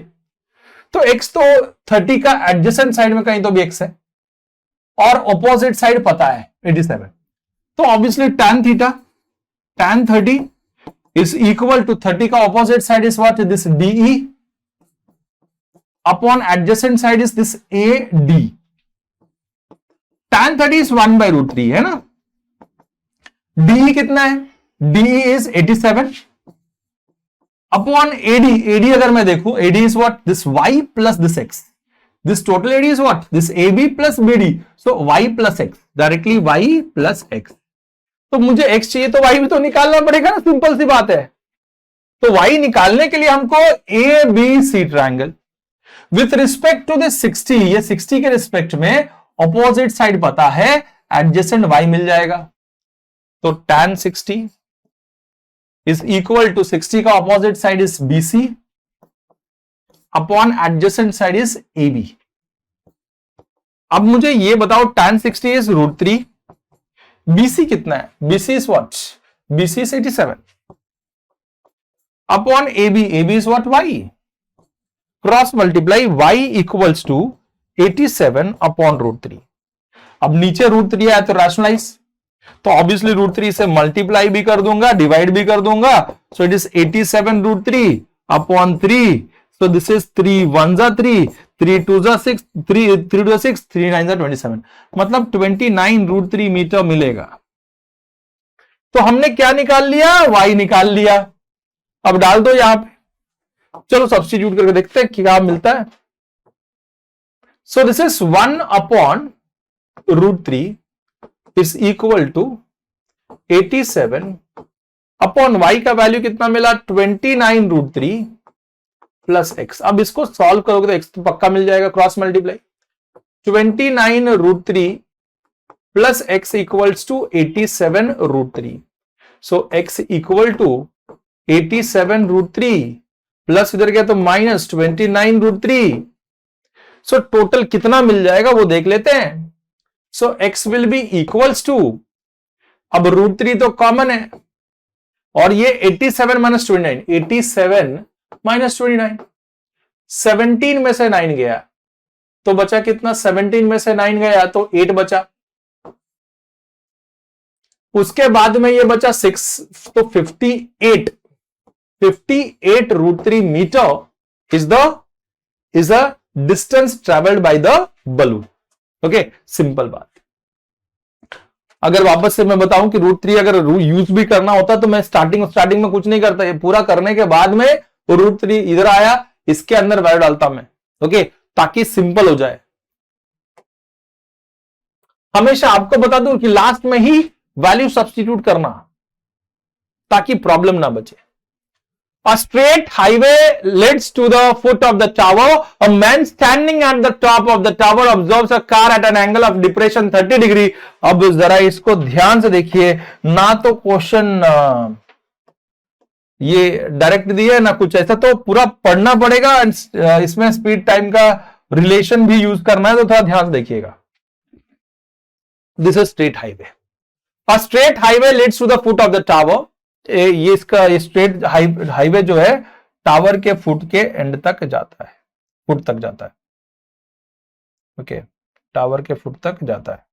तो एक्स तो 30 का एडजेसेंट साइड में कहीं तो भी एक्स है और ऑपोजिट साइड पता है 87। तो obviously tan theta, tan 30 is equal to 30 का opposite side is what, this DE upon adjacent side is this AD। tan 30 is 1 by root 3 है ना। DE कितना है, DE is 87 upon AD। AD अगर मैं देखूं, AD is what, this Y plus this X। this total AD is what, this AB plus BD। so Y plus X, directly Y plus X। तो मुझे x चाहिए तो y भी तो निकालना पड़ेगा ना, सिंपल सी बात है। तो y निकालने के लिए हमको A B C triangle with respect to this 60, ये 60 के रिस्पेक्ट में ऑपोजिट साइड पता है, एडजेसेंट y मिल जाएगा। तो tan 60 इज इक्वल टू 60 का opposite side is BC upon adjacent side is AB। अब मुझे ये बताओ, tan 60 इज √3, BC कितना है, BC is what, BC is 87 upon AB, AB is what, Y। Cross multiply Y equals to 87 upon √3। अब नीचे √3 आया तो रैशनलाइज, तो ऑब्वियसली √3 से मल्टीप्लाई भी कर दूंगा, डिवाइड भी कर दूंगा। So it is 87 √3 upon 3। So this is 3 1 जा 3, 3 2 जा 6, 3 2 जा 6, 3 9 जा 27, मतलब 29 √3 मीटर मिलेगा। तो हमने क्या निकाल लिया, y निकाल लिया। अब डाल दो यहां पे, चलो सब्स्टिट्यूट करके देखते हैं क्या मिलता है। So this is 1 upon √3 is equal to 87 upon y का वैल्यू कितना मिला, 29 √3 प्लस x। अब इसको सॉल्व करोगे तो x तो पक्का मिल जाएगा, cross multiply. 29 √3 plus x equals to 87 √3। So x equal to 87 √3 plus इधर गया तो माइनस 29 √3। सो टोटल कितना मिल जाएगा वो देख लेते हैं। So x will be equals to, अब √3 तो कॉमन है और ये 87 माइनस 29, 87 माइनस 29, 17 में से 9 गया तो बचा कितना, 17 में से 9 गया तो 8 बचा। उसके बाद में ये बचा 6, तो 58 √3 metre is the distance travelled by the balloon. Okay, simple बात। अगर वापस से मैं बताऊं कि √3 अगर यूज भी करना होता तो मैं स्टार्टिंग में कुछ नहीं करता, ये पूरा करने के बाद में √3 इधर आया, इसके अंदर वैल्यू डालता मैं। ओके, ताकि सिंपल हो जाए। हमेशा आपको बता दूं कि लास्ट में ही वैल्यू सब्स्टिट्यूट करना ताकि प्रॉब्लम ना बचे। A straight highway leads to the foot of the tower. A man standing at the top of the tower observes a car at an angle of depression 30 degree. अब जरा इसको ध्यान से देखिए, ना तो क्वेश्चन ये डायरेक्ट दिया है ना कुछ ऐसा, तो पूरा पढ़ना पड़ेगा। इसमें स्पीड टाइम का रिलेशन भी यूज करना है, तो थोड़ा ध्यान से देखिएगा। This is straight highway. A straight highway leads to the foot of the tower. ये इसका स्ट्रेट हाईवे जो है टावर के फुट के एंड तक जाता है, फुट तक जाता है। ओके, टावर के फुट तक जाता है।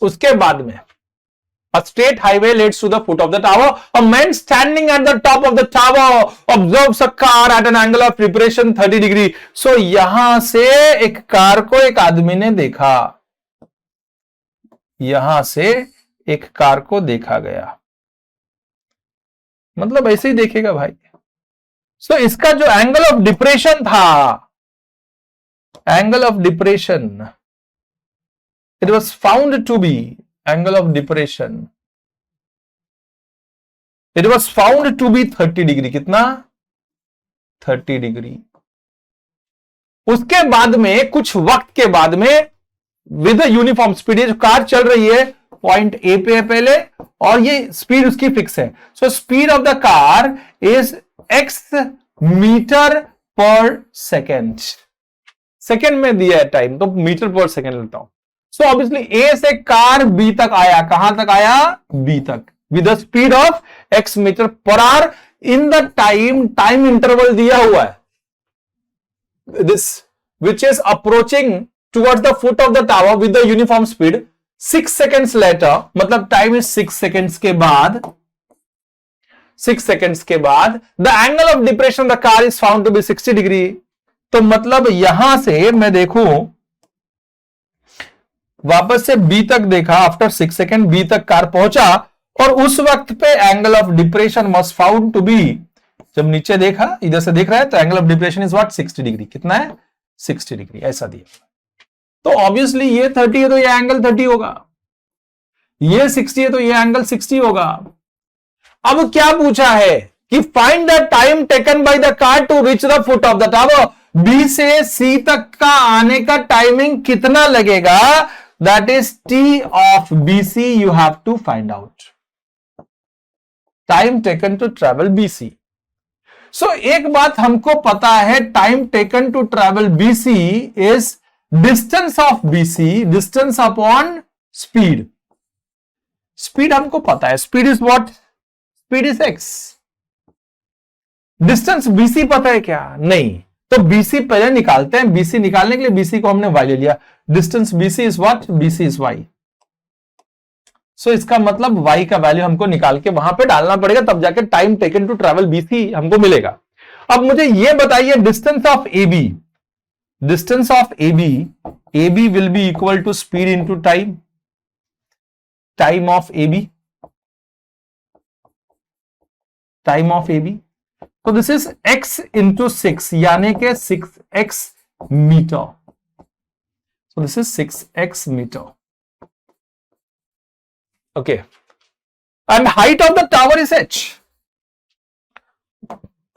उसके बाद में a straight highway leads to the foot of the tower. A man standing at the top of the tower observes a car at an angle of depression 30 degree. So यहां से एक कार को एक आदमी ने देखा, यहां से एक कार को देखा गया, मतलब ऐसे ही देखेगा भाई। सो इसका जो एंगल ऑफ डिप्रेशन था, angle of depression, it was found to be angle of depression, it was found to be 30 degree. कितना? 30 डिग्री। उसके बाद में कुछ वक्त के बाद में विद यूनिफॉर्म स्पीड, ये जो कार चल रही है पॉइंट ए पे है पहले, और ये स्पीड उसकी फिक्स है। So speed of the car is x metre per second. Second में दिया है टाइम, तो मीटर पर सेकेंड लेता हूं। सो ऑब्वियसली ए से कार बी तक आया, कहां तक आया? बी तक, with the speed of x metre per hour in the time interval दिया हुआ है, this which is approaching towards the foot of the tower with the uniform speed 6 seconds later, मतलब टाइम इज 6 सेकेंड्स के बाद, 6 seconds के बाद the angle of depression the car is found to be 60 degree. तो मतलब यहां से मैं देखूं, वापस से बी तक देखा, आफ्टर 6 सेकेंड बी तक कार पहुंचा, और उस वक्त पे angle of depression was found to be, जब नीचे देखा, इधर से देख रहा है, तो angle of depression is what? 60 degree. कितना है? 60 डिग्री, ऐसा दिया। तो ऑब्वियसली ये 30 है तो ये एंगल 30 होगा, ये 60 है तो ये एंगल 60 होगा। अब क्या पूछा है कि find the time taken by the car to reach the foot of the tower. B से सी तक का आने का टाइमिंग कितना लगेगा? That is T of BC you have to find out. Time taken to travel BC. So एक बात हमको पता है, time taken to travel BC is distance of BC, distance upon speed. Speed हमको पता है, speed is what? Speed is x. Distance BC पता है क्या? नहीं। तो BC पहले निकालते हैं, BC निकालने के लिए BC को हमने y ले लिया। Distance BC is what? BC is y। सो इसका मतलब y का वैल्यू हमको निकाल के वहां पे डालना पड़ेगा, तब जाके time taken to travel BC हमको मिलेगा। अब मुझे ये बताइए, distance of AB, distance of AB will be equal to speed into time, time of AB, time of AB। तो दिस इज x इंटू 6, यानी के 6x metre. So this is 6x meter. Okay. And height of the tower is h.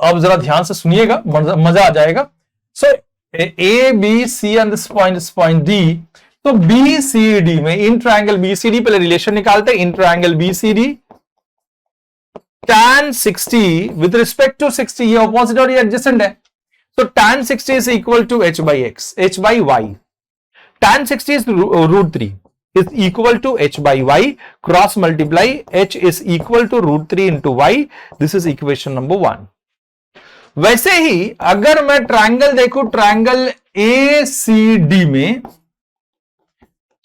अब जरा ध्यान से सुनिएगा, मजा आ जाएगा। So A, B, C and this point D. तो BCD में इन ट्रायंगल BCD पहले रिलेशन निकालते हैं। In triangle BCD tan 60 with respect to 60, ये ऑपोजिट और ये एडजेसेंट है। So tan 60 is equal to h by x, h by y. Tan 60 is root 3 is equal to h by y, cross multiply, h is equal to root 3 into y. This is equation number 1. वैसे ही अगर मैं triangle देखूं, triangle ACD में,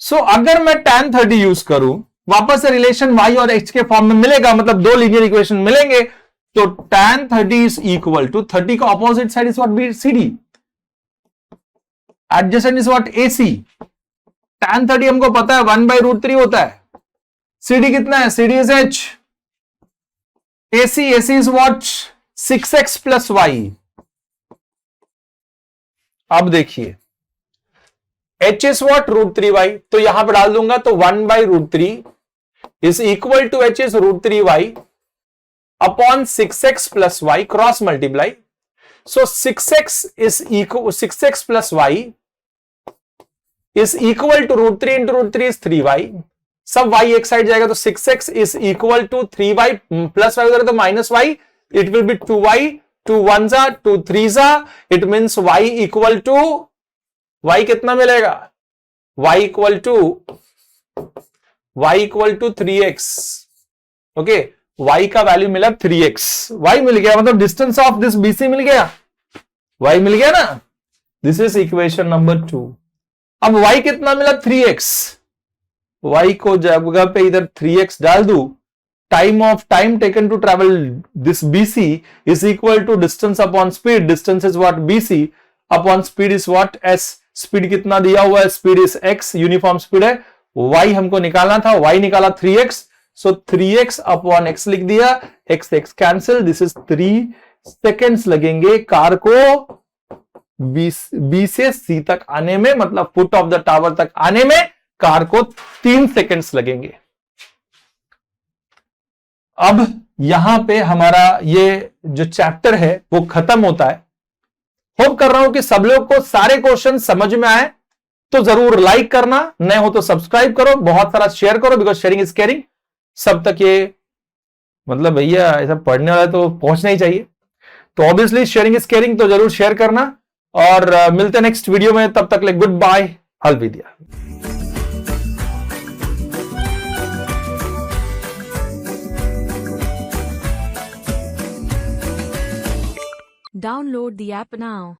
सो अगर मैं tan 30 use करूं, वापस से रिलेशन y और h के फॉर्म में मिलेगा, मतलब दो लीनियर इक्वेशन मिलेंगे। तो tan 30 is equal to 30 का opposite side is what? BCD। Adjacent is what? AC। tan 30 हमको पता है 1 by root 3 होता है। CD कितना है? CD is h। AC is what? 6x plus y। अब देखिए h is what? root 3y। तो यहां पर डाल दूंगा, तो 1 by root 3 is equal to h is root 3y upon 6x plus y cross multiply. So 6x plus y is equal to root 3 into root 3 is 3y. सब y एक side जाएगा तो 6x is equal to 3y plus y उधर तो minus y. It will be 2y, 2 1s are 2 3s are. It means y equal to y कितना मिलेगा? y equal to 3x. Okay, y का value मिला 3x. y मिल गया, मतलब distance of this BC मिल गया. y मिल गया ना. This is equation number 2. अब y कितना मिला? 3x. y को जगह पे इधर 3x डाल दू. Time taken to travel this BC is equal to distance upon speed. Distance is what? BC upon speed is what? S. Speed कितना दिया हुआ है? Speed is x, uniform speed है. y हमको निकालना था, y निकाला 3x. सो 3x अपॉन x लिख दिया. x cancel. This is 3 seconds लगेंगे कार को B से C तक आने में, मतलब फुट ऑफ द टावर तक आने में कार को 3 सेकेंड्स लगेंगे. अब यहां पे हमारा ये जो चैप्टर है वो खत्म होता है. होप कर रहा हूं कि सब लोग को सारे क्वेश्चन समझ में आए. तो जरूर लाइक करना, नए हो तो सब्सक्राइब करो, बहुत सारा शेयर करो, बिकॉज शेयरिंग इज केयरिंग. सब तक ये मतलब भैया ऐसा पढ़ने वाला तो पहुंचना ही चाहिए. तो ऑब्वियसली शेयरिंग इज केयरिंग, तो जरूर शेयर करना. और मिलते हैं नेक्स्ट वीडियो में. तब तक ले गुड बाय, अलविदा. Download the app now.